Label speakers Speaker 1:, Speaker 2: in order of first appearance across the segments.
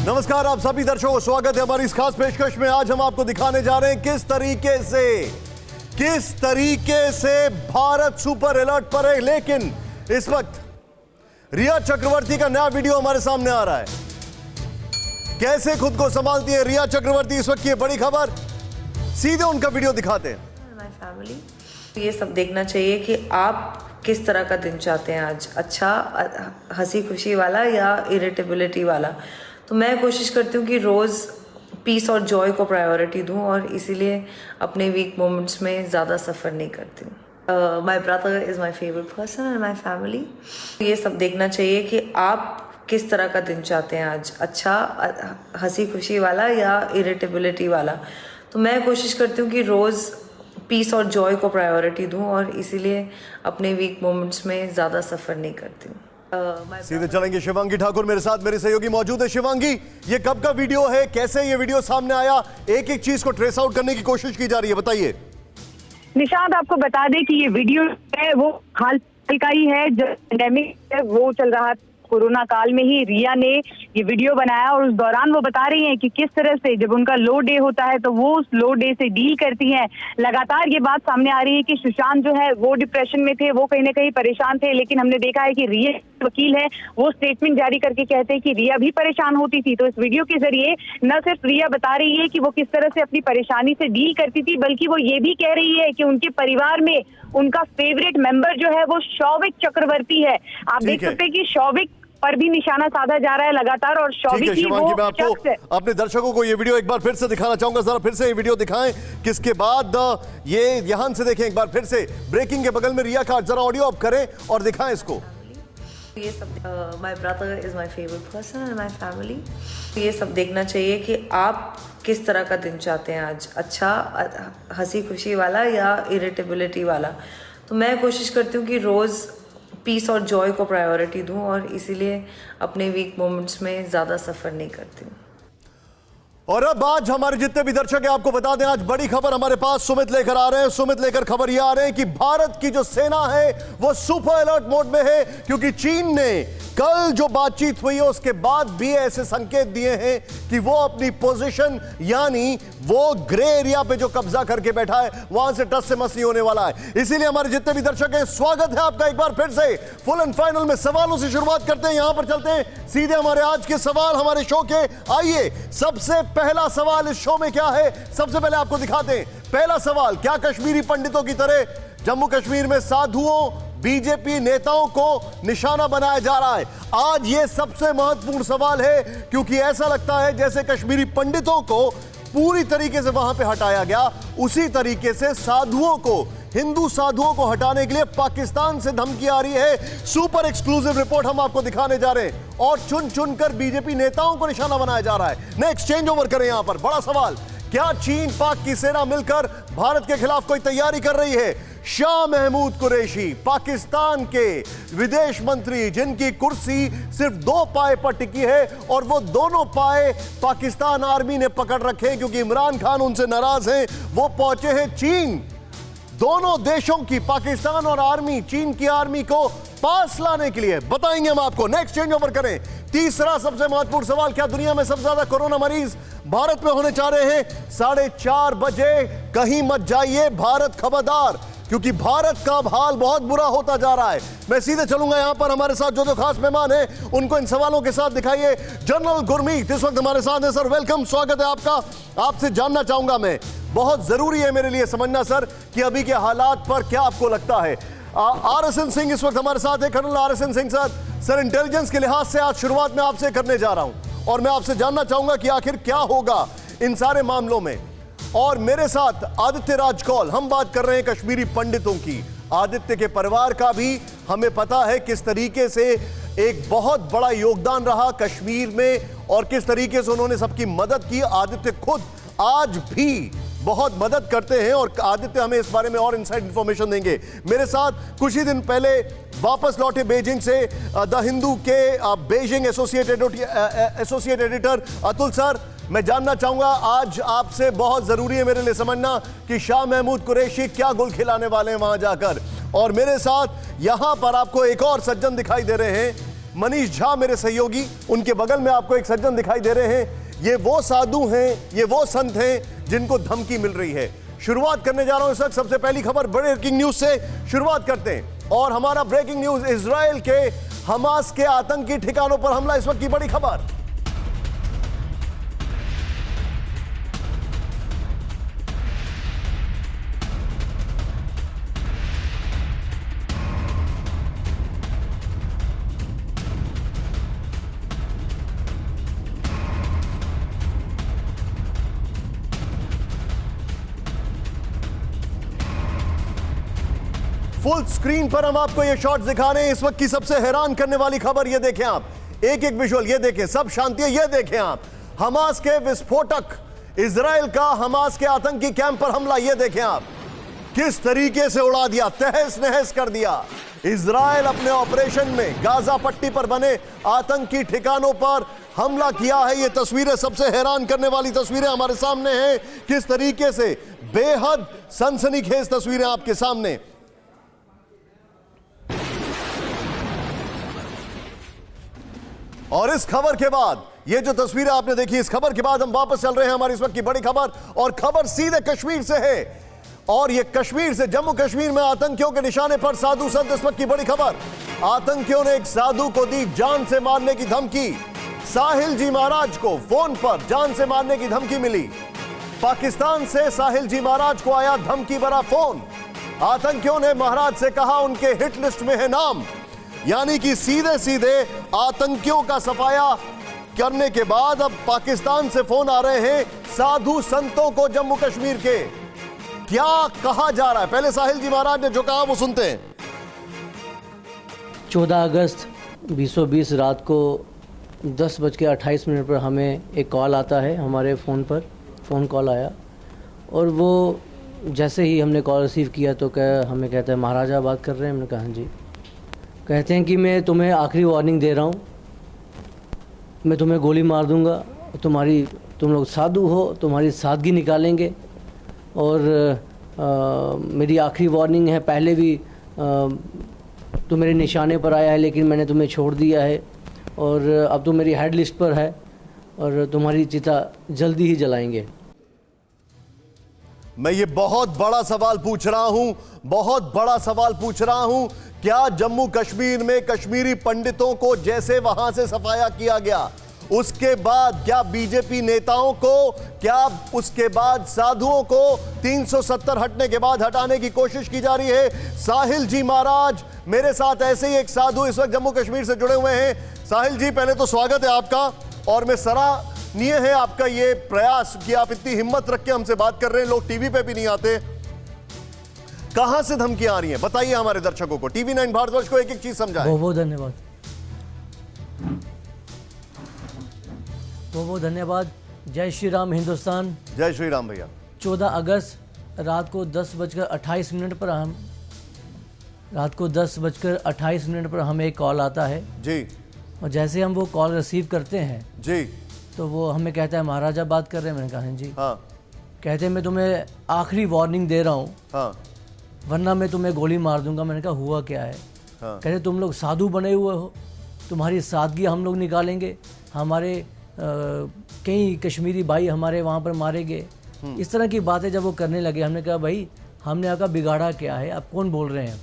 Speaker 1: नमस्कार आप सभी दर्शकों को स्वागत है हमारी इस खास पेशकश में। आज हम आपको दिखाने जा रहे हैं किस तरीके से भारत सुपर अलर्ट पर है। लेकिन इस वक्त रिया चक्रवर्ती का नया वीडियो हमारे सामने आ रहा है। कैसे खुद को संभालती है रिया चक्रवर्ती, इस वक्त की बड़ी खबर, सीधे उनका वीडियो दिखाते हैं।
Speaker 2: माय फैमिली, ये सब देखना चाहिए कि आप किस तरह का दिन चाहते हैं आज, अच्छा हंसी खुशी वाला या इरिटेबिलिटी वाला। तो मैं कोशिश करती हूँ कि रोज़ पीस और जॉय को प्रायोरिटी दूँ और इसीलिए अपने वीक मोमेंट्स में ज़्यादा सफ़र नहीं करती हूँ। My brother is my favourite person and my family. ये सब देखना चाहिए कि आप किस तरह का दिन चाहते हैं आज, अच्छा हंसी खुशी वाला या इरिटेबिलिटी वाला। तो मैं कोशिश करती हूँ कि रोज़ पीस और जॉय को प्रायोरिटी दूँ और इसीलिए अपने वीक मोमेंट्स में ज़्यादा सफ़र नहीं करती हूँ।
Speaker 1: सीधे चलेंगे, शिवांगी ठाकुर मेरे साथ, मेरे सहयोगी मौजूद है। शिवांगी, ये कब का वीडियो है, कैसे ये वीडियो सामने आया, एक एक चीज को ट्रेस आउट करने की कोशिश की जा रही है, बताइए।
Speaker 3: निशांत, आपको बता दें कि ये वीडियो है वो हाल का ही है, जब पैंडेमिक है वो चल रहा था, कोरोना काल में ही रिया ने ये वीडियो बनाया और उस दौरान वो बता रही हैं कि किस तरह से जब उनका लो डे होता है तो वो उस लो डे से डील करती हैं। लगातार ये बात सामने आ रही है कि सुशांत जो है वो डिप्रेशन में थे, वो कहीं ना कहीं परेशान थे, लेकिन हमने देखा है कि रिया वकील है वो स्टेटमेंट जारी करके कहते हैं कि रिया भी परेशान होती थी। तो इस वीडियो के जरिए न सिर्फ रिया बता रही है कि वो किस तरह से अपनी परेशानी से डील करती थी, बल्कि वो ये भी कह रही है कि उनके परिवार में उनका फेवरेट मेंबर जो है वो शौविक चक्रवर्ती है। आप देख सकते हैं कि शौविक पर भी निशाना साधा जा रहा है लगातार और शौविक ही वो शख्स है।
Speaker 1: अपने दर्शकों को ये वीडियो एक बार फिर से दिखाना चाहूंगा, जरा फिर से ये वीडियो दिखाएं, किसके बाद ये यहां से देखें एक बार फिर से, ब्रेकिंग के बगल में रिया का जरा ऑडियो ऑफ करें और दिखाएं इसको।
Speaker 2: ये सब my brother is my favourite person and my family. ये सब देखना चाहिए कि आप किस तरह का दिन चाहते हैं आज, अच्छा हंसी खुशी वाला या इरिटेबिलिटी वाला। तो मैं कोशिश करती हूँ कि रोज़ पीस और जॉय को प्रायोरिटी दूँ और इसीलिए अपने वीक मोमेंट्स में ज़्यादा सफ़र नहीं करती हूँ।
Speaker 1: और अब आज हमारे जितने भी दर्शक हैं आपको बता दें, आज बड़ी खबर हमारे पास सुमित लेकर आ रहे हैं। सुमित लेकर खबर ये आ रहे हैं कि भारत की जो सेना है वो सुपर अलर्ट मोड में है, क्योंकि चीन ने कल जो बातचीत हुई है उसके बाद भी ऐसे संकेत दिए हैं कि वो अपनी पोजीशन, यानी वो ग्रे एरिया पे जो कब्जा करके बैठा है वहां से टस से मस नहीं होने वाला है। इसीलिए हमारे जितने भी दर्शक हैं, स्वागत है आपका एक बार फिर से फुल एंड फाइनल में। सवालों से शुरुआत करते हैं, यहां पर चलते हैं सीधे हमारे आज के सवाल हमारे शो के। आइए, सबसे पहला सवाल इस शो में क्या है, सबसे पहले आपको दिखाते हैं। पहला सवाल, क्या कश्मीरी पंडितों की तरह जम्मू कश्मीर में साधुओं, बीजेपी नेताओं को निशाना बनाया जा रहा है? आज यह सबसे महत्वपूर्ण सवाल है, क्योंकि ऐसा लगता है जैसे कश्मीरी पंडितों को पूरी तरीके से वहां पे हटाया गया, उसी तरीके से साधुओं को, हिंदू साधुओं को हटाने के लिए पाकिस्तान से धमकी आ रही है। सुपर एक्सक्लूसिव रिपोर्ट हम आपको दिखाने जा रहे हैं और चुन चुनकर बीजेपी नेताओं को निशाना बनाया जा रहा है। नेक्स्ट, चेंज ओवर करें। यहां पर बड़ा सवाल, क्या चीन पाक की सेना मिलकर भारत के खिलाफ कोई तैयारी कर रही है? शाह महमूद कुरैशी, पाकिस्तान के विदेश मंत्री, जिनकी कुर्सी सिर्फ 2 पाए पर टिकी है और वो दोनों पाए पाकिस्तान आर्मी ने पकड़ रखे हैं क्योंकि इमरान खान उनसे नाराज हैं। वो पहुंचे हैं चीन। दोनों देशों की, पाकिस्तान और आर्मी, चीन की आर्मी को पास लाने के लिए बताएंगे हम आपको। नेक्स्ट, चेंज ओवर करें। तीसरा सबसे महत्वपूर्ण सवाल, क्या दुनिया में सबसे ज्यादा कोरोना मरीज भारत में होने जा रहे हैं? 4:30 बजे कहीं मत जाइए, भारत खबरदार, क्योंकि भारत का हाल बहुत बुरा होता जा रहा है। मैं सीधे चलूंगा, यहां पर हमारे साथ जो खास मेहमान हैं उनको इन सवालों के साथ दिखाइए। जनरल गुरमीत इस वक्त हमारे साथ हैं। सर वेलकम, स्वागत है आपका। आपसे जानना चाहूंगा मैं, बहुत जरूरी है मेरे लिए समझना सर कि अभी के हालात पर क्या आपको लगता है। RSN सिंह इस वक्त हमारे साथ है, colonel RSN Singh sir. Sir, intelligence के लिहाज से आज शुरुआत में आपसे करने जा रहा हूं और मैं आपसे जानना चाहूंगा कि आखिर क्या होगा इन सारे मामलों में। और मेरे साथ आदित्य राज कौल, हम बात कर रहे हैं कश्मीरी पंडितों की। आदित्य के परिवार का भी हमें पता है किस तरीके से एक बहुत बड़ा योगदान रहा कश्मीर में और किस तरीके से उन्होंने सबकी मदद की। आदित्य खुद आज भी बहुत मदद करते हैं और आदित्य हमें इस बारे में और इनसाइड इंफॉर्मेशन देंगे। मेरे साथ कुछ ही दिन पहले वापस लौटे बीजिंग से द हिंदू के Beijing associate editor Atul sir, मैं जानना चाहूंगा आज आपसे, बहुत जरूरी है मेरे लिए समझना कि शाह महमूद कुरैशी क्या गुल खिलाने वाले हैं वहां जाकर। और मेरे साथ यहां पर आपको एक और सज्जन दिखाई दे रहे हैं मनीष झा मेरे सहयोगी, उनके बगल में आपको एक सज्जन दिखाई दे रहे हैं। ये वो साधु हैं, ये वो संत हैं जिनको धमकी मिल रही है। शुरुआत करने जा रहा हूं इस वक्त सबसे पहली खबर ब्रेकिंग न्यूज से शुरुआत करते हैं और हमारा ब्रेकिंग न्यूज इजराइल के हमास के आतंकी ठिकानों पर हमला, इस वक्त की बड़ी खबर। फुल स्क्रीन पर हम आपको ये शॉट्स दिखा रहे हैं। इस वक्त की सबसे हैरान करने वाली खबर ये देखें आप, एक एक विजुअल ये देखें, सब शांति है, ये देखें आप। हमास के विस्फोटक, इजराइल का हमास के आतंकी कैंप पर हमला, ये देखें आप, किस तरीके से उड़ा दिया, तहस नहस कर दिया। इजराइल अपने ऑपरेशन में गाजा पट्टी पर बने आतंकी ठिकानों पर हमला किया है। ये तस्वीरें सबसे हैरान करने वाली तस्वीरें हमारे सामने हैं, किस तरीके से बेहद सनसनीखेज तस्वीरें आपके सामने। और इस खबर के बाद, ये जो तस्वीरें आपने देखी, इस खबर के बाद हम वापस चल रहे हैं हमारी इस वक्त की बड़ी खबर, और खबर सीधे कश्मीर से है। और ये कश्मीर से, जम्मू कश्मीर में आतंकियों के निशाने पर साधु संत, इस वक्त की बड़ी खबर। आतंकियों ने एक साधु को दी जान से मारने की धमकी। साहिल जी महाराज को फोन पर जान से मारने की धमकी मिली। पाकिस्तान से साहिल जी महाराज को आया धमकी भरा फोन। आतंकियों ने महाराज से कहा उनके हिट लिस्ट में है नाम, यानी कि सीधे सीधे आतंकियों का सफाया करने के बाद अब पाकिस्तान से फोन आ रहे हैं साधु संतों को जम्मू कश्मीर के। क्या कहा जा रहा है, पहले साहिल जी महाराज ने जो कहा वो सुनते हैं।
Speaker 4: 14 अगस्त 2020 रात को 10:28 पर हमें एक कॉल आता है, हमारे फ़ोन पर फ़ोन कॉल आया, और वो जैसे ही हमने कॉल रिसीव किया तो हमें कहता है महाराजा बात कर रहे हैं। हमने कहा हाँ जी। कहते हैं कि मैं तुम्हें आखिरी वार्निंग दे रहा हूँ, मैं तुम्हें गोली मार दूंगा, तुम लोग साधु हो, तुम्हारी सादगी निकालेंगे, और मेरी आखिरी वार्निंग है। पहले भी तुम मेरे निशाने पर आया है लेकिन मैंने तुम्हें छोड़ दिया है, और अब तुम मेरी हेड लिस्ट पर है, और तुम्हारी चिता जल्दी ही जलाएंगे।
Speaker 1: मैं ये बहुत बड़ा सवाल पूछ रहा हूं, बहुत बड़ा सवाल पूछ रहा हूं, क्या जम्मू कश्मीर में कश्मीरी पंडितों को जैसे वहां से सफाया किया गया, उसके बाद क्या बीजेपी नेताओं को, क्या उसके बाद साधुओं को 370 हटने के बाद हटाने की कोशिश की जा रही है? साहिल जी महाराज मेरे साथ ऐसे ही एक साधु इस वक्त जम्मू कश्मीर से जुड़े हुए हैं। साहिल जी, पहले तो स्वागत है आपका, और मैं सराहनीय है आपका ये प्रयास कि आप इतनी हिम्मत रख के हमसे बात कर रहे हैं। लोग टीवी पे भी नहीं आते। कहां से धमकियां आ रही हैं, बताइए हमारे दर्शकों को, टीवी 9 भारतवर्ष को एक एक चीज समझाएं।
Speaker 4: बहुत बहुत धन्यवाद, बहुत बहुत धन्यवाद। जय श्री राम हिंदुस्तान।
Speaker 1: जय श्री राम भैया।
Speaker 4: 14 अगस्त रात को 10:28 पर हम रात को 10:28 पर हमें एक कॉल आता है
Speaker 1: जी,
Speaker 4: और जैसे हम वो कॉल रिसीव करते हैं
Speaker 1: जी,
Speaker 4: तो वो हमें कहता है महाराजा बात कर रहे हैं। मैंने कहा हाँ जी।
Speaker 1: हाँ,
Speaker 4: कहते हैं मैं तुम्हें आखिरी वार्निंग दे रहा हूँ,
Speaker 1: हाँ,
Speaker 4: वरना मैं तुम्हें गोली मार दूंगा। मैंने कहा हुआ क्या है?
Speaker 1: हाँ,
Speaker 4: कहते तुम लोग साधु बने हुए हो, तुम्हारी सादगी हम लोग निकालेंगे, हमारे कई कश्मीरी भाई हमारे वहाँ पर मारे गए। इस तरह की बातें जब वो करने लगे, हमने कहा भाई हमने आपका बिगाड़ा क्या है, आप कौन बोल रहे हैं?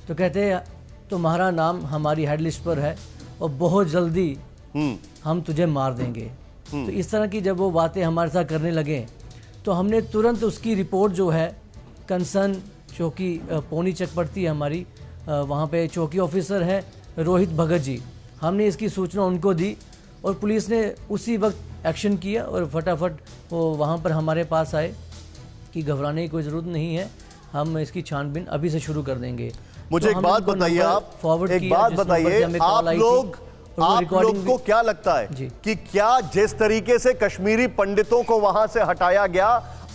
Speaker 4: तो कहते हैं तुम्हारा नाम हमारी हेड लिस्ट पर है और बहुत जल्दी हम तुझे मार देंगे। तो इस तरह की जब वो बातें हमारे साथ करने लगे तो हमने तुरंत उसकी रिपोर्ट जो है कंसर्न चौकी पौनी चकपड़ती हमारी, वहाँ पे चौकी ऑफिसर है रोहित भगत जी, हमने इसकी सूचना उनको दी और पुलिस ने उसी वक्त एक्शन किया और फटाफट वो वहाँ पर हमारे पास आए कि घबराने की कोई ज़रूरत नहीं है, हम इसकी छानबीन अभी से शुरू कर देंगे।
Speaker 1: मुझे एक बात बताइए, आप एक बात बताइए, आप लोग को क्या लगता है कि क्या जिस तरीके से कश्मीरी पंडितों को वहां से हटाया गया,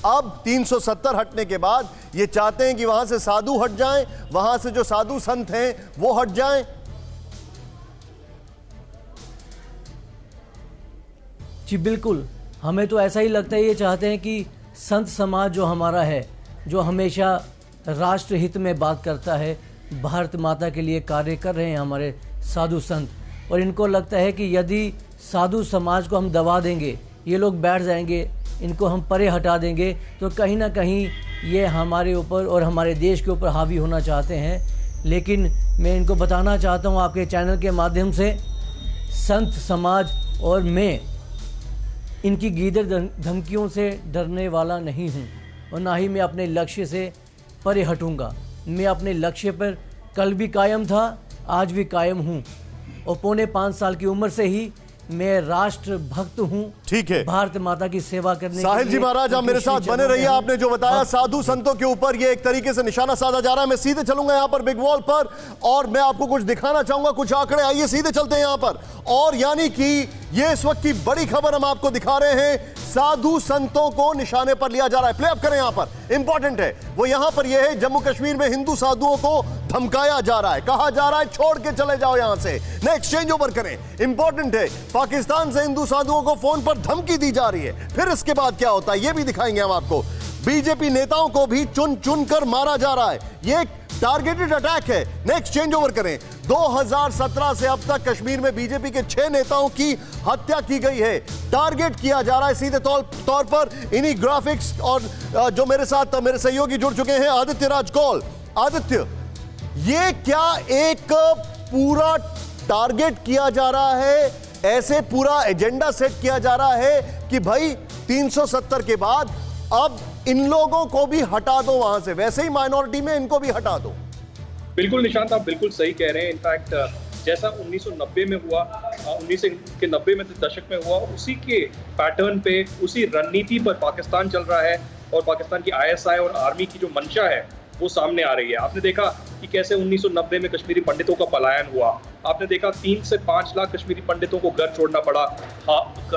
Speaker 1: अब 370 हटने के बाद ये चाहते हैं कि वहां से साधु हट जाएं, वहां से जो साधु संत हैं वो हट जाएं?
Speaker 4: जी बिल्कुल, हमें तो ऐसा ही लगता है। ये चाहते हैं कि संत समाज जो हमारा है, जो हमेशा राष्ट्र हित में बात करता है, भारत माता के लिए कार्य कर रहे हैं हमारे साधु संत, और इनको लगता है कि यदि साधु समाज को हम दबा देंगे, ये लोग बैठ जाएंगे, इनको हम परे हटा देंगे, तो कहीं ना कहीं ये हमारे ऊपर और हमारे देश के ऊपर हावी होना चाहते हैं। लेकिन मैं इनको बताना चाहता हूँ आपके चैनल के माध्यम से, संत समाज और मैं इनकी गीदड़ धमकियों से डरने वाला नहीं हूँ और ना ही मैं अपने लक्ष्य से परे हटूँगा। मैं अपने लक्ष्य पर कल भी कायम था, आज भी कायम हूँ और पौने 5 साल की उम्र से ही मैं राष्ट्र भक्त हूँ।
Speaker 1: ठीक है,
Speaker 4: भारत माता की सेवा करने
Speaker 1: साहिल
Speaker 4: के
Speaker 1: जी
Speaker 4: लिए
Speaker 1: महाराज आप मेरे साथ बने रहिए। आपने जो बताया साधु संतों के ऊपर ये एक तरीके से निशाना साधा जा रहा है। मैं सीधे चलूंगा यहाँ पर बिग वॉल पर और मैं आपको कुछ दिखाना चाहूंगा, कुछ आंकड़े। आइए सीधे चलते हैं यहाँ पर। और यानी कि ये इस वक्त की बड़ी खबर हम आपको दिखा रहे हैं, साधु संतों को निशाने पर लिया जा रहा है। प्ले अप करें, यहाँ पर इंपॉर्टेंट है वो यहाँ पर यह है, जम्मू कश्मीर में हिंदू साधुओं को धमकाया जा रहा है, कहा जा रहा है छोड़ के चले जाओ यहां से, न एक्सचेंज ओवर करें। इंपॉर्टेंट है, पाकिस्तान से हिंदू साधुओं को फोन पर धमकी दी जा रही है। फिर इसके बाद क्या होता है ये भी दिखाएंगे हम आपको। बीजेपी नेताओं को भी चुन चुन कर मारा जा रहा है, ये टारगेटेड अटैक है। नेक्स्ट चेंज ओवर करें। 2017 से अब तक कश्मीर में बीजेपी के 6 नेताओं की हत्या की गई है, टारगेट किया जा रहा है सीधे तौर पर। इन्हीं ग्राफिक्स और जो मेरे साथ मेरे सहयोगी जुड़ चुके हैं, आदित्य राज कौल। आदित्य, ये क्या एक पूरा टारगेट किया जा रहा है, ऐसे पूरा एजेंडा सेट किया जा रहा है कि भाई 370 के बाद अब इन लोगों को भी हटा दो वहां से, वैसे ही माइनॉरिटी में इनको भी हटा दो?
Speaker 5: बिल्कुल निशांत, आप बिल्कुल सही कह रहे हैं। इनफैक्ट जैसा 1990 में हुआ, 1990 में दशक में हुआ, उसी के पैटर्न पे, उसी रणनीति पर पाकिस्तान चल रहा है और पाकिस्तान की ISI और आर्मी की जो मंशा है वो सामने आ रही है। आपने देखा कि कैसे 1990 में कश्मीरी पंडितों का पलायन हुआ। आपने देखा 3 से 5 लाख कश्मीरी पंडितों को घर छोड़ना पड़ा,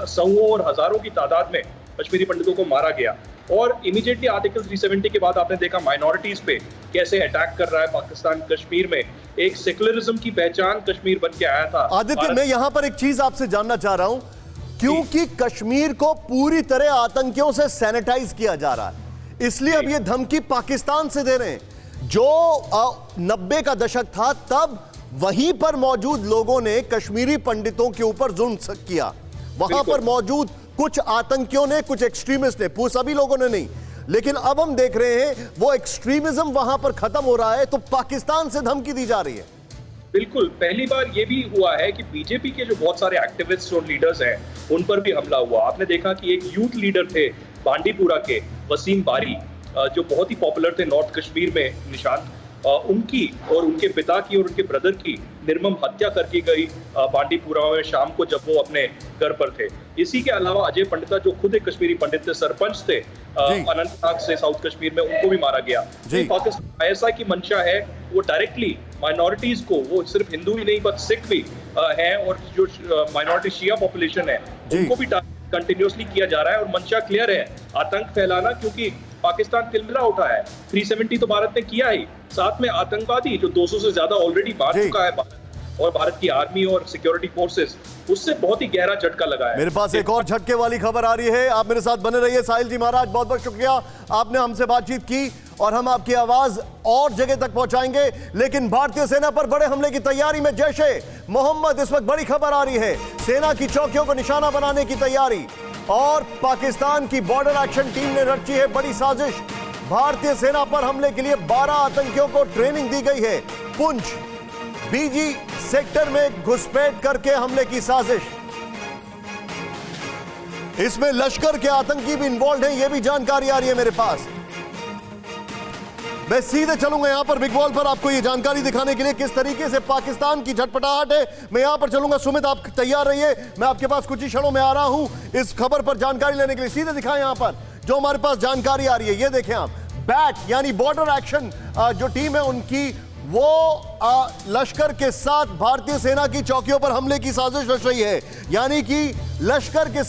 Speaker 5: सौओं और हजारों की तादाद में कश्मीरी पंडितों को मारा गया। और इमीडिएटली आर्टिकल 370 के बाद आपने देखा माइनॉरिटीज पे कैसे अटैक कर रहा है पाकिस्तान। कश्मीर में एक सेकुलरिज्म की पहचान कश्मीर बन के आया था।
Speaker 1: आदित्य, मैं यहां पर एक चीज आपसे जानना चाह रहा हूं, क्योंकि कश्मीर को पूरी तरह आतंकियों से सैनिटाइज किया जा रहा है, इसलिए अब ये धमकी पाकिस्तान से दे रहे हैं। जो 90 का दशक था तब वहीं पर मौजूद लोगों ने कश्मीरी पंडितों के ऊपर जुल्म किया, वहां पर मौजूद कुछ आतंकियों ने, कुछ एक्सट्रीमिस्ट ने, सभी लोगों ने नहीं। लेकिन अब हम देख रहे हैं वो एक्सट्रीमिज्म वहां पर खत्म हो रहा है, तो पाकिस्तान से धमकी दी जा रही है।
Speaker 5: बिल्कुल, पहली बार ये भी हुआ है कि बीजेपी के जो बहुत सारे एक्टिविस्ट और लीडर्स हैं उन पर भी हमला हुआ। आपने देखा कि एक यूथ लीडर थे बांडीपुरा के, वसीम बारी, जो बहुत ही पॉपुलर थे नॉर्थ कश्मीर में निशांत, उनकी और उनके पिता की और उनके ब्रदर की निर्मम हत्या करके गई बांडीपुरा में शाम को, जब वो अपने घर पर थे। इसी के अलावा अजय पंडिता, जो खुद एक कश्मीरी पंडित थे, सरपंच थे अनंतनाग से साउथ कश्मीर में, उनको भी मारा गया। पाकिस्तान ISI की मंशा है वो डायरेक्टली माइनॉरिटीज को, वो सिर्फ हिंदू ही नहीं बट सिख भी है, और जो माइनॉरिटी शिया पॉपुलेशन है उनको भी कंटिन्यूसली किया जा रहा है। और मंशा क्लियर है, आतंक फैलाना, क्योंकि पाकिस्तान तिलमिला उठा है। 370 तो भारत ने किया ही, साथ में आतंकवादी जो 200 से ज्यादा ऑलरेडी मार चुका है भारत, और भारत की आर्मी और सिक्योरिटी फोर्सेस, उससे बहुत ही गहरा झटका लगा है।
Speaker 1: मेरे पास एक और झटके वाली खबर आ रही है, आप मेरे साथ बने रहिए। साहिल जी महाराज, बहुत बहुत शुक्रिया, आपने हमसे बातचीत की और हम आपकी आवाज और जगह तक पहुंचाएंगे। लेकिन भारतीय सेना पर बड़े हमले की तैयारी में जैश-ए-मोहम्मद, इस वक्त बड़ी खबर आ रही है, सेना की चौकियों को निशाना बनाने की तैयारी, और पाकिस्तान की बॉर्डर एक्शन टीम ने रची है बड़ी साजिश। भारतीय सेना पर हमले के लिए 12 आतंकियों को ट्रेनिंग दी गई है। पुंछ BG सेक्टर में घुसपैठ करके हमले की साजिश, इसमें लश्कर के आतंकी भी इन्वॉल्व हैं, यह भी जानकारी आ रही है मेरे पास। मैं सीधे चलूंगा यहां पर बिग वॉल पर आपको यह जानकारी दिखाने के लिए किस तरीके से पाकिस्तान की झटपटाहट है। मैं यहां पर चलूंगा। सुमित, आप तैयार रहिए, मैं आपके पास कुछ ही क्षणों में आ रहा हूं इस खबर पर जानकारी लेने के लिए। सीधे दिखाएं यहां पर जो हमारे पास जानकारी आ रही है, ये देखें आप, बैट यानी बॉर्डर एक्शन जो टीम है उनकी, वो लश्कर के साथ भारतीय सेना की चौकियों पर हमले की साजिश रच रही है, यानी कि लश्कर के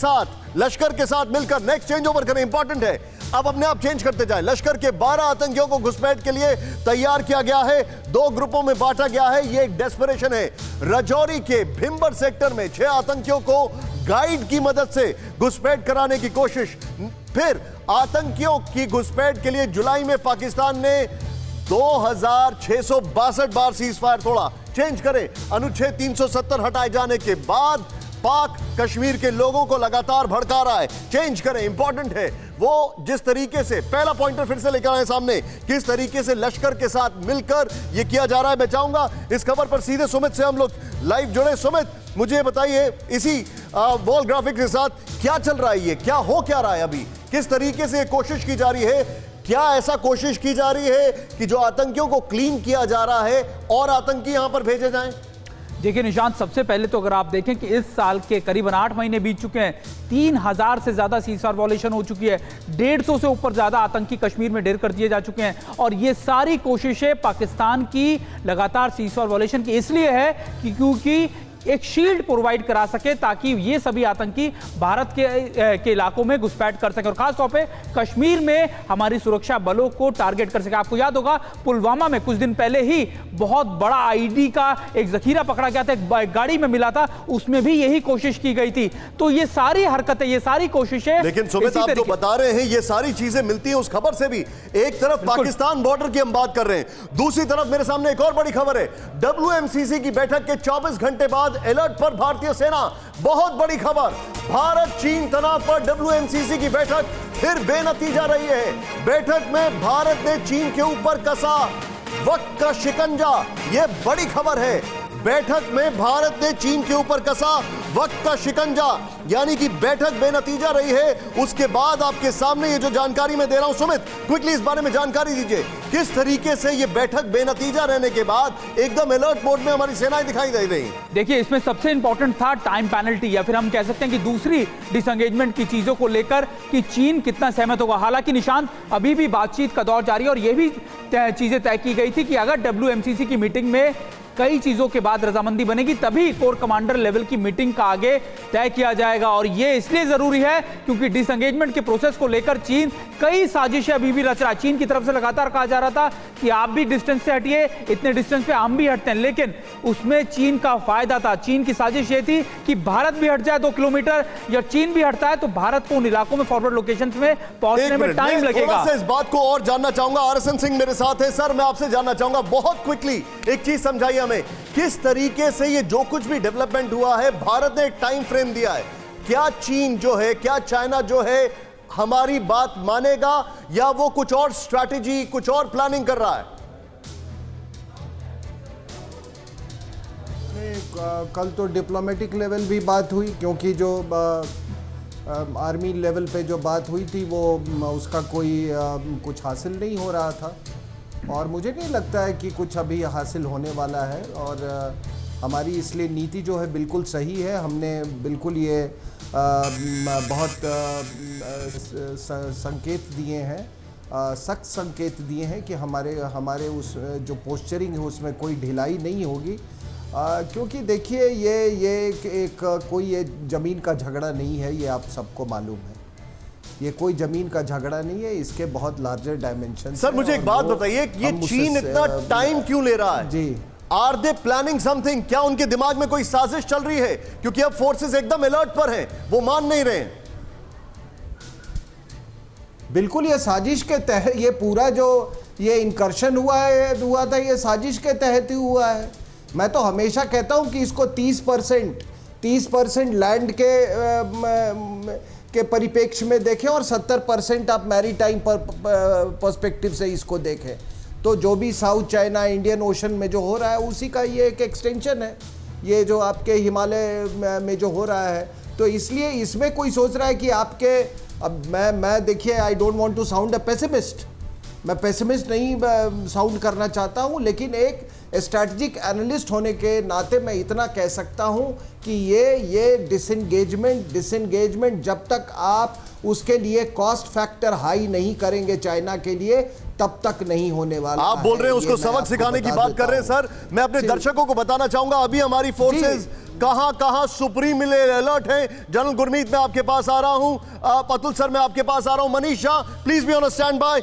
Speaker 1: साथ मिलकर। नेक्स्ट चेंज ओवर करें, इंपॉर्टेंट है, अब अपने आप चेंज करते जाएं। लश्कर के 12 आतंकियों को घुसपैठ के लिए तैयार किया गया है, 2 ग्रुपों में बांटा गया है। यह एक डेस्परेशन है। राजौरी के भिम्बर सेक्टर में 6 आतंकियों को गाइड की मदद से घुसपैठ कराने की कोशिश। फिर आतंकियों की घुसपैठ के लिए जुलाई में पाकिस्तान ने 2662 बार सीज फायर तोड़ा। चेंज करें। अनुच्छेद 370 हटाए जाने के बाद पाक कश्मीर के लोगों को लगातार भड़का रहा है, चेंज करें। इंपॉर्टेंट है वो जिस तरीके से, पहला पॉइंटर फिर से लेकर आए सामने, किस तरीके से लश्कर के साथ मिलकर यह किया जा रहा है। मैं चाहूंगा इस खबर पर सीधे सुमित से हम लोग लाइव जुड़े। सुमित, मुझे बताइए इसी वॉल ग्राफिक के साथ क्या चल रहा है, ये क्या हो क्या रहा है अभी, किस तरीके से कोशिश की जा रही है, क्या ऐसा कोशिश की जा रही है कि जो आतंकियों को क्लीन किया जा रहा है और आतंकी यहां पर भेजे जाएं?
Speaker 6: देखिए निशांत, सबसे पहले तो अगर आप देखें कि इस साल के करीबन 8 महीने बीत चुके हैं, 3000 से ज्यादा सीज़फायर वॉलेशन हो चुकी है, 150 से ऊपर ज्यादा आतंकी कश्मीर में ढेर कर दिए जा चुके हैं। और ये सारी कोशिशें पाकिस्तान की लगातार सीज़फायर वॉलेशन की इसलिए है कि क्योंकि एक शील्ड प्रोवाइड करा सके ताकि ये सभी आतंकी भारत के इलाकों में घुसपैठ कर सके और खासतौर पे कश्मीर में हमारी सुरक्षा बलों को टारगेट कर सके। आपको याद होगा पुलवामा में कुछ दिन पहले ही बहुत बड़ा आईडी का एक जखीरा पकड़ा गया था, एक गाड़ी में मिला था, उसमें भी यही कोशिश की गई थी। तो ये सारी हरकतें, ये सारी कोशिशें,
Speaker 1: लेकिन सुमित आप जो बता रहे हैं ये सारी चीजें मिलती हैं उस खबर से भी। एक तरफ पाकिस्तान बॉर्डर की हम बात कर रहे हैं, दूसरी तरफ मेरे सामने एक और बड़ी खबर है, WMCC की बैठक के 24 घंटे बाद अलर्ट पर भारतीय सेना। बहुत बड़ी खबर, भारत चीन तनाव पर WMCC की बैठक फिर बेनतीजा रही है। बैठक में भारत ने चीन के ऊपर कसा वक्त का शिकंजा, यह बड़ी खबर है। बैठक में भारत ने चीन के ऊपर कसा वक्त का शिकंजा, यानी कि बैठक बेनतीजा रही है। उसके बाद आपके सामने ये जो जानकारी मैं दे रहा हूं, सुमित क्विकली इस बारे में जानकारी दीजिए, किस तरीके से ये बैठक बेनतीजा रहने के बाद एकदम अलर्ट मोड में हमारी सेनाएं दिखाई दे रही।
Speaker 6: देखिए इसमें सबसे इंपॉर्टेंट था टाइम पेनल्टी, या फिर हम कह सकते हैं कि दूसरी डिसएंगेजमेंट की चीजों को लेकर कि चीन कितना सहमत होगा। हालांकि निशांत अभी भी बातचीत का दौर जारी है और यह भी चीजें तय की गई थी कि अगर WMCC की मीटिंग में कई चीजों के बाद रजामंदी बनेगी तभी कोर कमांडर लेवल की मीटिंग का आगे तय किया जाएगा। और यह इसलिए जरूरी है क्योंकि डिसएंगेजमेंट के प्रोसेस को लेकर चीन कई साजिशें अभी भी रच रहा है। चीन की तरफ से लगातार कहा जा रहा था कि आप भी डिस्टेंस से हटिए, इतने डिस्टेंस पे हम भी हटते हैं, लेकिन उसमें चीन का फायदा था। चीन की साजिश ये थी कि भारत भी हट जाए 2 किलोमीटर, या चीन भी हटता है तो भारत को उन इलाकों में फॉरवर्ड लोकेशन में पहुंचने में टाइम लगेगा।
Speaker 1: इस बात को और जानना चाहूंगा, RSN सिंह मेरे साथ है। सर मैं आपसे जानना चाहूंगा बहुत क्विकली एक चीज समझाइए हमें, किस तरीके से ये जो कुछ भी डेवलपमेंट हुआ है, भारत ने एक टाइम फ्रेम दिया है, क्या चीन जो है, क्या चाइना जो है हमारी बात मानेगा या वो कुछ और स्ट्रैटेजी, कुछ और प्लानिंग कर रहा है?
Speaker 7: कल तो डिप्लोमेटिक लेवल भी बात हुई, क्योंकि जो आर्मी लेवल पे जो बात हुई थी वो उसका कोई कुछ हासिल नहीं हो रहा था, और मुझे नहीं लगता है कि कुछ अभी हासिल होने वाला है। और हमारी इसलिए नीति जो है बिल्कुल सही है। हमने बिल्कुल ये बहुत संकेत दिए हैं, सख्त संकेत दिए हैं कि हमारे उस जो पोस्चरिंग है उसमें कोई ढिलाई नहीं होगी, क्योंकि देखिए ये एक कोई ये ज़मीन का झगड़ा नहीं है, ये आप सबको मालूम है। ये कोई जमीन का झगड़ा नहीं है, इसके बहुत लार्जर डायमेंशन।
Speaker 1: सर मुझे एक बात बताइए, ये चीन इतना टाइम क्यों ले रहा है?
Speaker 7: जी,
Speaker 1: आर दे प्लानिंग समथिंग? क्या उनके दिमाग में कोई साजिश चल रही है? क्योंकि अब फोर्सेस एकदम अलर्ट पर हैं, वो मान नहीं रहे हैं।
Speaker 7: बिल्कुल ये साजिश के तहत, ये पूरा जो ये इनकर्शन हुआ था ये साजिश के तहत ही हुआ है। मैं तो हमेशा कहता हूं कि इसको 30% लैंड के परिप्रेक्ष्य में देखें और 70% आप मैरीटाइम पर्सपेक्टिव से इसको देखें, तो जो भी साउथ चाइना इंडियन ओशन में जो हो रहा है उसी का ये एक एक्सटेंशन है, ये जो आपके हिमालय में जो हो रहा है। तो इसलिए इसमें कोई सोच रहा है कि आपके, अब मैं देखिए, I don't want to sound a pessimist, मैं पेसिमिस्ट नहीं साउंड करना चाहता हूं, लेकिन एक स्ट्रैटेजिक एनालिस्ट होने के नाते मैं इतना कह सकता हूं कि ये डिसएंगेजमेंट जब तक आप उसके लिए कॉस्ट फैक्टर हाई नहीं करेंगे चाइना के लिए, तब तक नहीं होने वाला।
Speaker 1: आप बोल रहे हैं उसको सबक सिखाने की बात कर रहे हैं। सर मैं अपने दर्शकों को बताना चाहूंगा अभी हमारी फोर्सेस कहां सुप्रीम अलर्ट है। जनरल गुरमीत मैं आपके पास आ रहा हूं, अतुल सर मैं आपके पास आ रहा हूं, Manisha please be on stand by.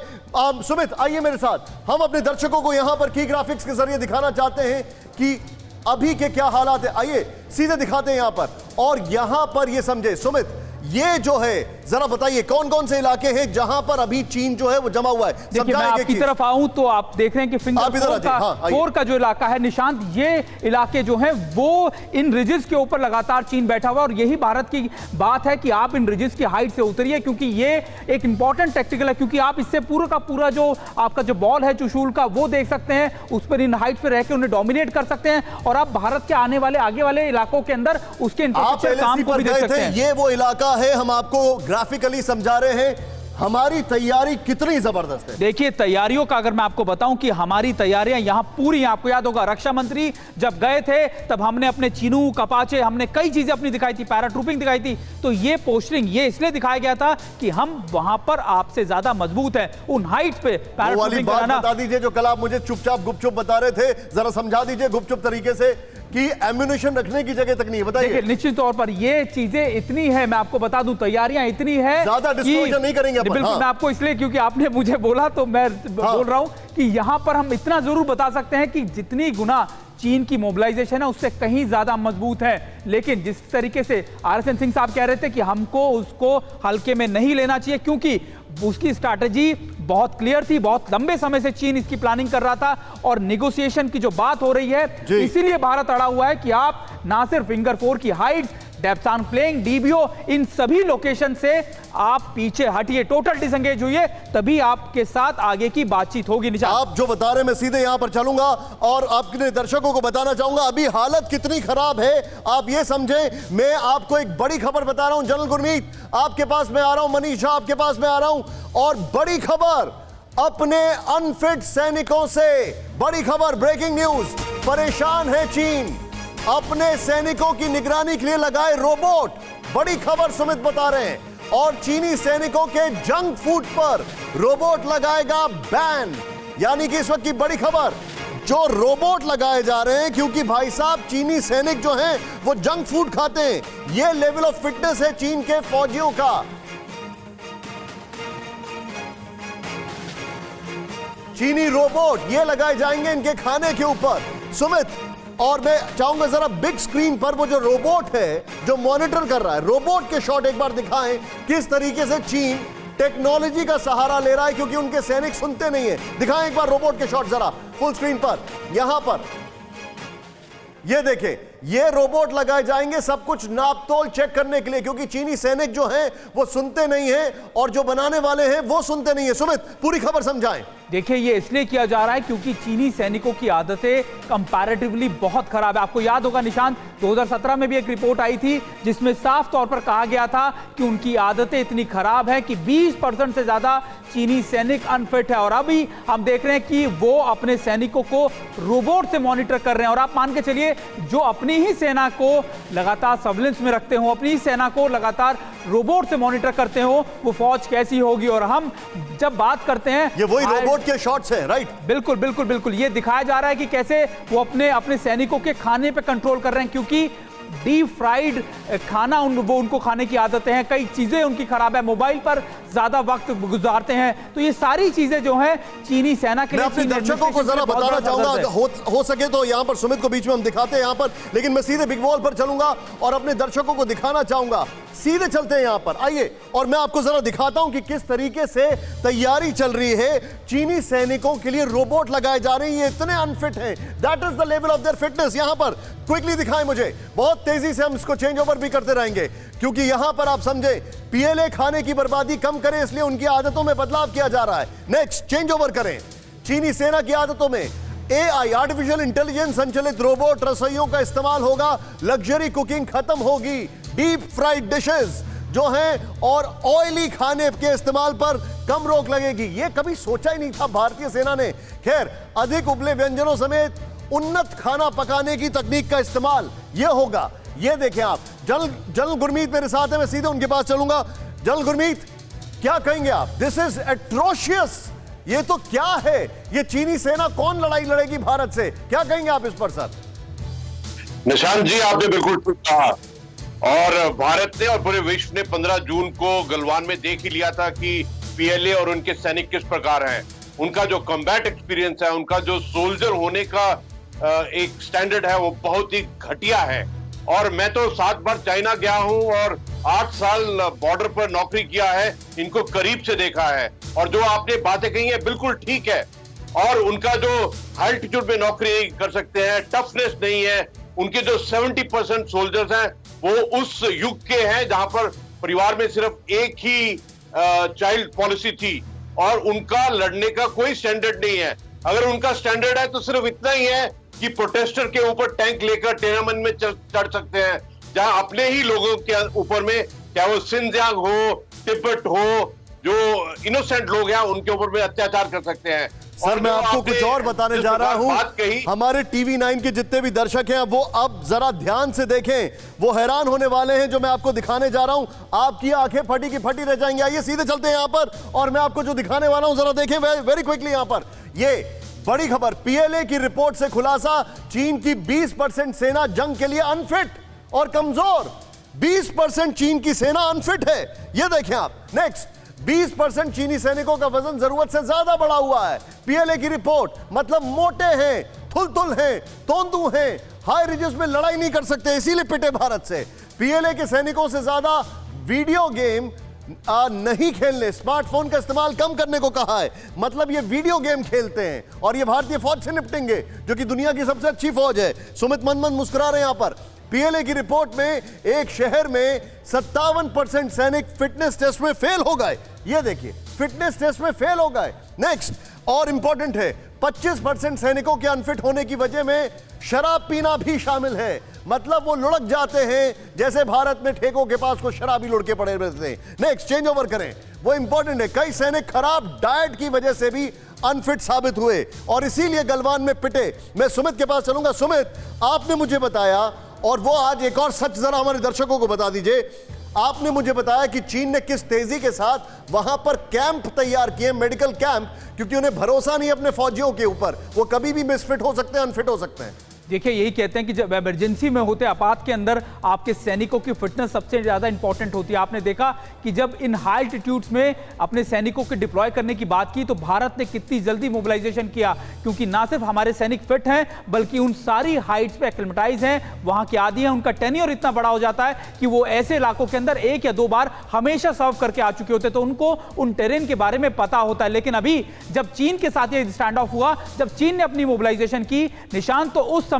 Speaker 1: Sumit आइए मेरे साथ, हम अपने दर्शकों को यहां पर की ग्राफिक्स के जरिए दिखाना चाहते हैं कि अभी के क्या हालात है। आइए सीधे दिखाते हैं यहां पर, और यहां पर ये समझे सुमित, ये जो है जरा बताइए कौन कौन से इलाके हैं जहां पर अभी चीन जो है वो जमा हुआ है?
Speaker 6: देखिए मैं
Speaker 1: समझाएं
Speaker 6: आपकी
Speaker 1: कि-
Speaker 6: तरफ आऊं तो आप देख रहे हैं कि फिंगर
Speaker 1: आप इधर
Speaker 6: फोर
Speaker 1: आ जाइए, हाँ, आइए।
Speaker 6: फोर का जो इलाका है निशांत, ये इलाके जो हैं वो इन रिजिस के ऊपर लगातार चीन बैठा हुआ है और यही भारत की बात है कि आप इन रिजिस की हाइट से उतरिए, क्योंकि ये एक इंपॉर्टेंट टैक्टिकल है, क्योंकि आप इससे पूरा का पूरा जो आपका जो बॉल है चुशूल का वो देख सकते हैं, उस पर इन हाइट पे रह के उन्हें डोमिनेट कर सकते हैं और आप भारत के आने वाले आगे वाले इलाकों के अंदर उसके
Speaker 1: आप
Speaker 6: इंफ्रास्ट्रक्चर काम
Speaker 1: LAC
Speaker 6: को
Speaker 1: पर
Speaker 6: भी देख
Speaker 1: गए
Speaker 6: सकते
Speaker 1: थे,
Speaker 6: हैं।
Speaker 1: ये वो इलाका है, हम आपको ग्राफिकली समझा रहे हैं हमारी तैयारी कितनी जबरदस्त है।
Speaker 6: देखिए तैयारियों का अगर मैं आपको बताऊं कि हमारी तैयारियां यहां पूरी, आपको याद होगा रक्षा मंत्री जब गए थे तब हमने अपने चिनूक, अपाचे, हमने कई चीजें अपनी दिखाई थी, पैराट्रूपिंग दिखाई थी, तो ये पोस्टरिंग ये इसलिए दिखाया गया था कि हम वहां पर आपसे ज्यादा मजबूत है उन हाइट्स पे
Speaker 1: वो वाली
Speaker 6: पैराट्रूपिंग
Speaker 1: बात
Speaker 6: कराना।
Speaker 1: बता दीजिए जो कल आप मुझे चुपचाप गुपचुप बता रहे थे, जरा समझा दीजिए गुपचुप तरीके से कि एम्यूनिशन रखने की जगह तक नहीं है, बताइए।
Speaker 6: देखिए निश्चित तौर पर ये चीजें इतनी है, मैं आपको बता दूं तैयारियां इतनी है,
Speaker 1: ज्यादा
Speaker 6: कि-
Speaker 1: डिस्क्लोजर नहीं करेंगे अपन,
Speaker 6: बिल्कुल
Speaker 1: हाँ।
Speaker 6: मैं आपको इसलिए क्योंकि आपने मुझे बोला तो मैं बोल रहा हूं कि यहां पर हम इतना जरूर बता सकते हैं कि जितनी गुना चीन की मोबिलाइजेशन है उससे कहीं ज्यादा मजबूत है, लेकिन जिस तरीके से RSN सिंह साहब कह रहे थे कि हमको उसको हल्के में नहीं लेना चाहिए, क्योंकि उसकी स्ट्रैटेजी बहुत क्लियर थी, बहुत लंबे समय से चीन इसकी प्लानिंग कर रहा था और नेगोशिएशन की जो बात हो रही है इसीलिए भारत अड़ा हुआ है कि आप ना सिर्फ फिंगर 4 की हाइट्स, डेप्सांग प्लेइंग, DBO, इन सभी लोकेशन से आप पीछे हटिए, टोटल डिसंगेज हुई, तभी आपके साथ आगे की बातचीत होगी। निशांत
Speaker 1: आप जो बता रहे हैं मैं सीधे यहां पर चलूंगा और आपके दर्शकों को बताना चाहूंगा अभी हालत कितनी खराब है आप ये समझें। मैं आपको एक बड़ी खबर बता रहा हूं, जनरल गुरमीत आपके पास मैं आ रहा हूं, मनीषा आपके पास मैं आ रहा हूं, और बड़ी खबर अपने अनफिट सैनिकों से, बड़ी खबर, ब्रेकिंग न्यूज, परेशान है चीन, अपने सैनिकों की निगरानी के लिए लगाए रोबोट। बड़ी खबर सुमित बता रहे हैं, और चीनी सैनिकों के जंक फूड पर रोबोट लगाएगा बैन। यानी कि इस वक्त की बड़ी खबर, जो रोबोट लगाए जा रहे हैं, क्योंकि भाई साहब चीनी सैनिक जो हैं वो जंक फूड खाते हैं। ये लेवल ऑफ फिटनेस है चीन के फौजियों का। चीनी रोबोट ये लगाए जाएंगे इनके खाने के ऊपर सुमित, और मैं चाहूंगा जरा बिग स्क्रीन पर वो जो रोबोट है जो मॉनिटर कर रहा है, रोबोट के शॉट एक बार दिखाएं किस तरीके से चीन टेक्नोलॉजी का सहारा ले रहा है, क्योंकि उनके सैनिक सुनते नहीं है। दिखाएं एक बार रोबोट के शॉट जरा फुल स्क्रीन पर, यहां पर ये देखें, ये रोबोट लगाए जाएंगे सब कुछ नापतोल चेक करने के लिए, क्योंकि चीनी सैनिक जो हैं वो सुनते नहीं हैं और जो बनाने वाले हैं वो सुनते नहीं है। सुमित पूरी खबर समझाएं।
Speaker 6: देखिए ये इसलिए किया जा रहा है क्योंकि चीनी सैनिकों की आदतें कंपैरेटिवली बहुत खराब है। आपको याद होगा निशांत, 2017 में भी एक रिपोर्ट आई थी जिसमें साफ तौर पर कहा गया था कि उनकी आदतें इतनी खराब है कि 20% से ज्यादा चीनी सैनिक अनफिट है, और अभी हम देख रहे हैं कि वो अपने सैनिकों को रोबोट से मॉनिटर कर रहे हैं। और आप मान के चलिए जो अपनी ही सेना को लगातार सर्विलेंस में रखते हो, अपनी ही सेना को लगातार रोबोट से मॉनिटर करते हो, वो फौज कैसी होगी। और हम जब बात करते हैं,
Speaker 1: ये वही रोबोट के शॉट्स हैं, राइट?
Speaker 6: बिल्कुल बिल्कुल बिल्कुल, ये दिखाया जा रहा है कि कैसे वो अपने सैनिकों के खाने पे कंट्रोल कर रहे हैं, क्योंकि डीप फ्राइड खाना वो उनको खाने की आदतें हैं, कई चीजें उनकी खराब है, मोबाइल पर ज्यादा वक्त गुजारते हैं। तो ये सारी चीजें जो हैं चीनी सेना के
Speaker 1: मैं
Speaker 6: लिए,
Speaker 1: अपने
Speaker 6: चीनी
Speaker 1: दर्शकों को जरा
Speaker 6: बहुत
Speaker 1: बताना
Speaker 6: बड़ा
Speaker 1: चाहूंगा,
Speaker 6: दर्द है।
Speaker 1: हो सके तो यहां पर सुमित को बीच में हम दिखाते हैं यहां पर, लेकिन मैं सीधे बिग वॉल पर चलूंगा और अपने दर्शकों को दिखाना चाहूंगा। सीधे चलते हैं यहां पर, आइए, और मैं आपको जरा दिखाता हूं कि किस तरीके से तैयारी चल रही है। चीनी सैनिकों के लिए रोबोट लगाए जा रहे हैं, ये इतने अनफिट हैं, that is the level of their fitness. यहां पर क्विकली दिखाएं मुझे, बहुत तेजी से हम इसको चेंज ओवर भी करते रहेंगे, क्योंकि यहां पर आप समझे पीएलए खाने की बर्बादी कम करें, इसलिए उनकी आदतों में बदलाव किया जा रहा है। नेक्स्ट, चेंज ओवर करें चीनी सेना की आदतों में। AI आर्टिफिशियल इंटेलिजेंस संचालित रोबोट रसोइयों का इस्तेमाल होगा, लग्जरी कुकिंग खत्म होगी, डीप फ्राइड डिशेस जो हैं और ऑयली खाने के इस्तेमाल पर कम रोक लगेगी। ये कभी सोचा ही नहीं था भारतीय सेना ने। खैर, अधिक उबले व्यंजनों समेत उन्नत खाना पकाने की तकनीक का इस्तेमाल ये होगा। ये देखें आप, जनरल गुरमीत मेरे साथ है, मैं सीधे उनके पास चलूंगा। जनरल गुरमीत, क्या कहेंगे आप? दिस इज एट्रोशियस, ये तो क्या है? ये चीनी सेना कौन लड़ाई लड़ेगी भारत से? क्या कहेंगे आप इस पर सर?
Speaker 8: निशांत जी, आपने बिल्कुल ठीक कहा, और भारत ने और पूरे विश्व ने 15 जून को गलवान में देख ही लिया था कि पीएलए और उनके सैनिक किस प्रकार हैं। उनका जो कॉम्बैट एक्सपीरियंस है, उनका जो सोल्जर होने का एक स्टैंडर्ड है, वो बहुत ही घटिया है। और मैं तो 7 बार चाइना गया हूं और 8 साल बॉर्डर पर नौकरी किया है, इनको करीब से देखा है। और जो आपने बातें कही है बिल्कुल ठीक है। और उनका जो अल्टीट्यूड में नौकरी कर सकते हैं, टफनेस नहीं है। उनके जो 70% सोल्जर्स हैं वो उस युग के हैं जहां पर परिवार में सिर्फ एक ही चाइल्ड पॉलिसी थी और उनका लड़ने का कोई स्टैंडर्ड नहीं है। अगर उनका स्टैंडर्ड है तो सिर्फ इतना ही है कि प्रोटेस्टर के ऊपर टैंक लेकर टियाननमेन में चढ़ सकते हैं, जहां अपने ही लोगों के ऊपर में, चाहे वो सिंजियांग हो, तिब्बत हो, जो इनोसेंट लोग हैं उनके ऊपर में अत्याचार कर सकते हैं।
Speaker 1: सर मैं आपको कुछ और बताने जा रहा हूं।
Speaker 8: कही
Speaker 1: हमारे टीवी 9 के जितने भी दर्शक हैं वो अब जरा ध्यान से देखें, वो हैरान होने वाले हैं जो मैं आपको दिखाने जा रहा हूं। आपकी आंखें फटी की फटी रह जाएंगी। आइए सीधे चलते हैं यहां पर और मैं आपको जो दिखाने वाला हूं जरा देखें वेरी क्विकली। यहां पर ये बड़ी खबर, पीएलए की रिपोर्ट से खुलासा, चीन की 20% सेना जंग के लिए अनफिट और कमजोर। 20% चीन की सेना अनफिट है, ये देखें आप। नेक्स्ट, 20% चीनी सैनिकों का वजन जरूरत से ज्यादा बढ़ा हुआ है। पीएलए की रिपोर्ट, मतलब मोटे हैं, थुलथुल हैं, तोंदू हैं, हाई रिजेस में लड़ाई नहीं कर सकते, इसीलिए पिटे भारत से। पीएलए के सैनिकों से ज्यादा वीडियो गेम नहीं खेलने, स्मार्टफोन का इस्तेमाल कम करने को कहा है। मतलब ये वीडियो गेम खेलते हैं और ये भारतीय फौज से निपटेंगे जो कि दुनिया की सबसे अच्छी फौज है। सुमित मनमन मुस्कुरा रहे हैं यहां पर। पीएलए की रिपोर्ट में एक शहर में 57% सैनिक फिटनेस टेस्ट में फेल हो गए। ये देखिए, फिटनेस टेस्ट में फेल हो गए। नेक्स्ट, और इंपॉर्टेंट है, 25% सैनिकों के अनफिट होने की वजह में शराब पीना भी शामिल है। मतलब वो लुढ़क जाते हैं जैसे भारत में ठेकों के पास को शराबी लुढ़के पड़े रहते हैं। नेक्स्ट, चेंज ओवर करें, वो इंपॉर्टेंट है। कई सैनिक खराब डाइट की वजह से भी अनफिट साबित हुए और इसीलिए गलवान में पिटे। मैं सुमित के पास चलूंगा। सुमित, आपने मुझे बताया, और वो आज एक और सच जरा हमारे दर्शकों को बता दीजिए, आपने मुझे बताया कि चीन ने किस तेजी के साथ वहां पर कैंप तैयार किए, मेडिकल कैंप, क्योंकि उन्हें भरोसा नहीं अपने फौजियों के ऊपर, वो कभी भी मिसफिट हो सकते हैं, अनफिट हो सकते हैं।
Speaker 6: देखिए, यही कहते हैं कि जब इमरजेंसी में होते, आपात के अंदर आपके सैनिकों की फिटनेस सबसे ज़्यादा इंपॉर्टेंट होती है। आपने देखा कि जब इन हाई एल्टीट्यूड्स में अपने सैनिकों के डिप्लॉय करने की बात की तो भारत ने कितनी जल्दी मोबिलाइजेशन किया, क्योंकि ना सिर्फ हमारे सैनिक फिट हैं बल्कि उन सारी हाइट्स पे एक्लिमेटाइज हैं, वहाँ के आदी हैं, उनका टेन्योर इतना बड़ा हो जाता है कि वो ऐसे इलाकों के अंदर 1 या 2 बार हमेशा सर्व करके आ चुके होते, तो उनको उन टेरेन के बारे में पता होता है। लेकिन अभी जब चीन के साथ ये स्टैंड ऑफ हुआ, जब चीन ने अपनी मोबिलाइजेशन की निशांत, तो उस समय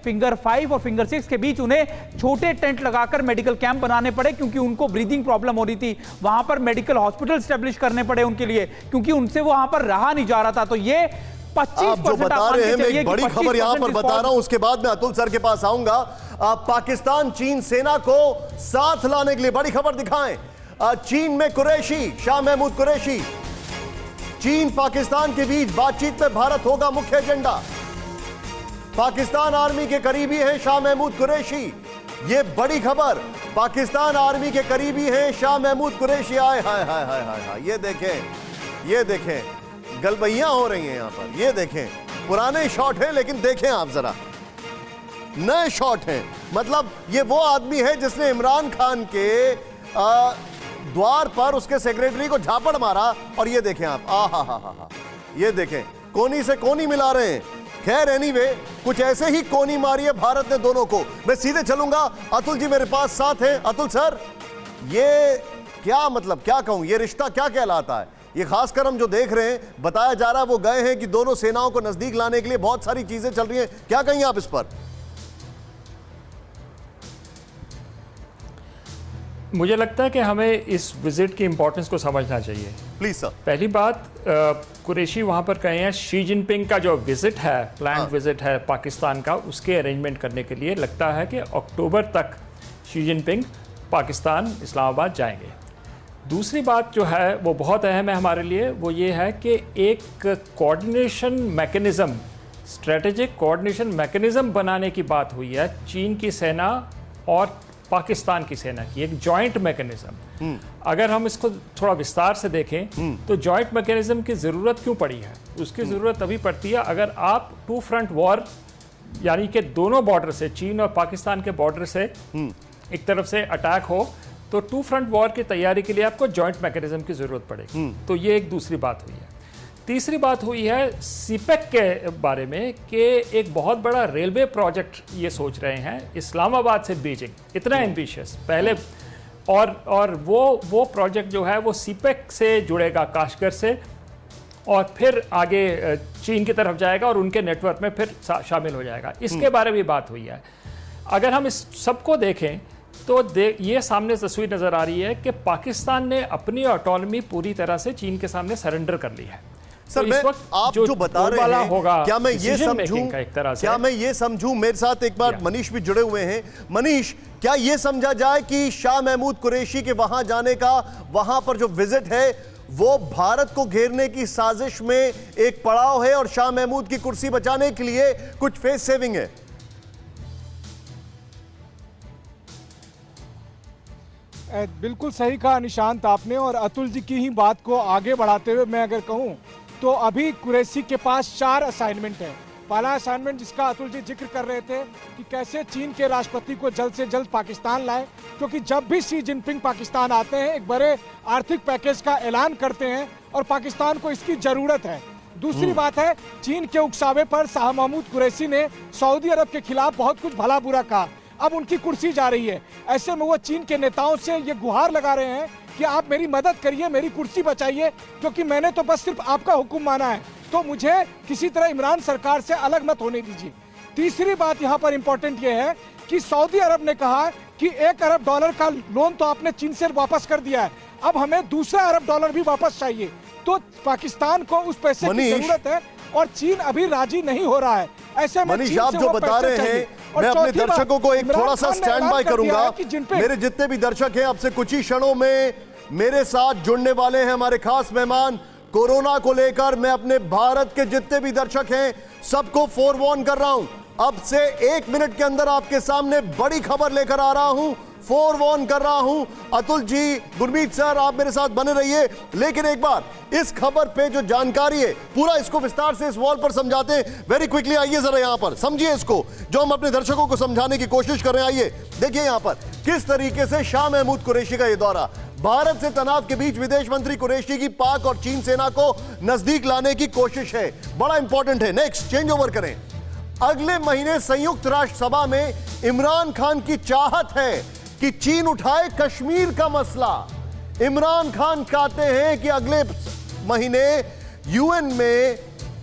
Speaker 6: फिंगर 5 और फिंगर 6 के बीच उन्हें छोटे टेंट लगाकर मेडिकल कैंप बनाने पड़े, क्योंकि उनको ब्रीदिंग प्रॉब्लम हो रही थी। वहां पर मेडिकल हॉस्पिटल स्टैब्लिश करने पड़े उनके लिए, क्योंकि उनसे वो वहां पर रहा नहीं जा रहा था। तो ये 25%
Speaker 1: आप जो बता रहे हैं, मैं एक बड़ी खबर यहां पर बता रहा हूं, उसके बाद मैं अतुल सर के पास आऊंगा। पाकिस्तान चीन सेना को साथ लाने के लिए बड़ी खबर दिखाएं। चीन में कुरैशी, शाह महमूद कुरैशी, चीन पाकिस्तान के बीच बातचीत में भारत होगा मुख्य एजेंडा। पाकिस्तान आर्मी के करीबी हैं शाह महमूद कुरैशी, ये बड़ी खबर। पाकिस्तान आर्मी के करीबी हैं शाह महमूद कुरैशी। आए हाय हाय हाय हाय हाय, ये देखें, ये देखें, गलबैयां हो रही हैं यहां पर। ये देखें, पुराने शॉट हैं लेकिन देखें आप जरा, नए शॉट हैं। मतलब ये वो आदमी है जिसने इमरान खान के द्वार पर उसके सेक्रेटरी को झापड़ मारा। और ये देखें आप, आ हा हा हा, ये देखें, कोनी से कोनी मिला रहे हैं। खैर एनीवे, कुछ ऐसे ही कोनी मारी है भारत ने दोनों को। मैं सीधे चलूंगा, अतुल जी मेरे पास साथ हैं। अतुल सर, ये क्या मतलब, क्या कहूं, ये रिश्ता क्या कहलाता है? ये खासकर हम जो देख रहे हैं, बताया जा रहा है वो गए हैं कि दोनों सेनाओं को नजदीक लाने के लिए बहुत सारी चीजें चल रही हैं, क्या कहेंगे आप इस पर?
Speaker 9: मुझे लगता है कि हमें इस विजिट की इंपॉर्टेंस को समझना चाहिए।
Speaker 1: Please sir.
Speaker 9: पहली बात, कुरैशी वहाँ पर कहे हैं शी जिनपिंग का जो विजिट है, प्लान्ड विजिट है पाकिस्तान का, उसके अरेंजमेंट करने के लिए लगता है कि अक्टूबर तक शी जिनपिंग पाकिस्तान इस्लामाबाद जाएंगे। दूसरी बात जो है वो बहुत अहम है हमारे लिए, वो ये है कि एक coordination mechanism, strategic coordination mechanism बनाने की बात हुई है चीन की सेना और पाकिस्तान की सेना की, एक जॉइंट मैकेनिज्म। अगर हम इसको थोड़ा विस्तार से देखें तो जॉइंट मैकेनिज्म की ज़रूरत क्यों पड़ी है? उसकी ज़रूरत तभी पड़ती है अगर आप 2 फ्रंट वॉर, यानी कि दोनों बॉर्डर से, चीन और पाकिस्तान के बॉर्डर से एक तरफ से अटैक हो, तो 2 फ्रंट वॉर की तैयारी के लिए आपको जॉइंट मैकेनिज्म की ज़रूरत पड़ेगी। तो ये एक दूसरी बात हुई है। तीसरी बात हुई है सीपेक के बारे में कि एक बहुत बड़ा रेलवे प्रोजेक्ट ये सोच रहे हैं इस्लामाबाद से बीजिंग, इतना एम्बिशियस पहले, और वो प्रोजेक्ट जो है वो सीपेक से जुड़ेगा काशगर से, और फिर आगे चीन की तरफ जाएगा और उनके नेटवर्क में फिर शामिल हो जाएगा। इसके बारे में बात हुई है। अगर हम इस सबको देखें तो ये सामने तस्वीर नज़र आ रही है कि पाकिस्तान ने अपनी ऑटोनॉमी पूरी तरह से चीन के सामने सरेंडर कर ली है।
Speaker 1: सर,
Speaker 9: तो
Speaker 1: मैं
Speaker 9: इस वक्त
Speaker 1: आप जो बता रहे हैं
Speaker 9: होगा,
Speaker 1: क्या मैं ये समझूं,
Speaker 9: एक तरह से
Speaker 1: क्या मैं ये समझूं, मेरे साथ एक बार मनीष भी जुड़े हुए हैं। मनीष, क्या ये समझा जाए कि शाह महमूद कुरैशी के वहां जाने का, वहां पर जो विजिट है वो भारत को घेरने की साजिश में एक पड़ाव है और शाह महमूद की कुर्सी बचाने के लिए कुछ फेस सेविंग है?
Speaker 10: बिल्कुल सही कहा निशांत आपने, और अतुल जी की ही बात को आगे बढ़ाते हुए मैं अगर कहूं तो अभी कुरैशी के पास 4 असाइनमेंट है। पहला असाइनमेंट जिसका अतुल जी जिक्र कर रहे थे कि कैसे चीन के राष्ट्रपति को जल्द से जल्द पाकिस्तान लाए, क्योंकि जब भी शी जिनपिंग पाकिस्तान आते हैं एक बड़े आर्थिक पैकेज का ऐलान करते हैं और पाकिस्तान को इसकी जरूरत है। दूसरी बात है, चीन के उकसावे पर शाह महमूद कुरैशी ने सऊदी अरब के खिलाफ बहुत कुछ भला बुरा कहा, अब उनकी कुर्सी जा रही है। ऐसे में वो चीन के नेताओं से ये गुहार लगा रहे हैं कि आप मेरी मदद करिए, मेरी कुर्सी बचाइए, क्योंकि मैंने तो बस सिर्फ आपका हुक्म माना है, तो मुझे किसी तरह इमरान सरकार से अलग मत होने दीजिए। तीसरी बात यहाँ पर इंपॉर्टेंट ये है कि सऊदी अरब ने कहा कि $1 अरब का लोन तो आपने चीन से वापस कर दिया है, अब हमें $2 अरब भी वापस चाहिए। तो पाकिस्तान को उस पैसे की जरूरत है और चीन अभी राजी नहीं हो रहा है। ऐसे में
Speaker 1: मनीष, आप जो बता रहे हैं, मैं अपने दर्शकों को एक थोड़ा सा स्टैंड बाय करूंगा। मेरे जितने भी दर्शक हैं, आपसे कुछ ही क्षणों में मेरे साथ जुड़ने वाले हैं हमारे खास मेहमान। कोरोना को लेकर मैं अपने भारत के जितने भी दर्शक हैं सबको फोरवॉर्न कर रहा हूं, अब से 1 मिनट के अंदर आपके सामने बड़ी खबर लेकर आ रहा हूं, फोरवॉर्न कर रहा हूं। अतुल जी, गुरमीत सर, आप मेरे साथ बने रहिए। लेकिन एक बार इस खबर पे जो जानकारी है पूरा इसको विस्तार से इस वॉल पर समझाते हैं। वेरी क्विकली आइए जरा यहां पर समझिए इसको, जो हम अपने दर्शकों को समझाने की कोशिश कर रहे हैं। आइए देखिए यहां पर किस तरीके से शाह महमूद कुरैशी का यह दौरा, भारत से तनाव के बीच विदेश मंत्री कुरैशी की पाक और चीन सेना को नजदीक लाने की कोशिश है, बड़ा इंपॉर्टेंट है। नेक्स्ट, चेंज ओवर करें। अगले महीने संयुक्त राष्ट्र सभा में इमरान खान की चाहत है कि चीन उठाए कश्मीर का मसला। इमरान खान चाहते हैं कि अगले महीने यूएन में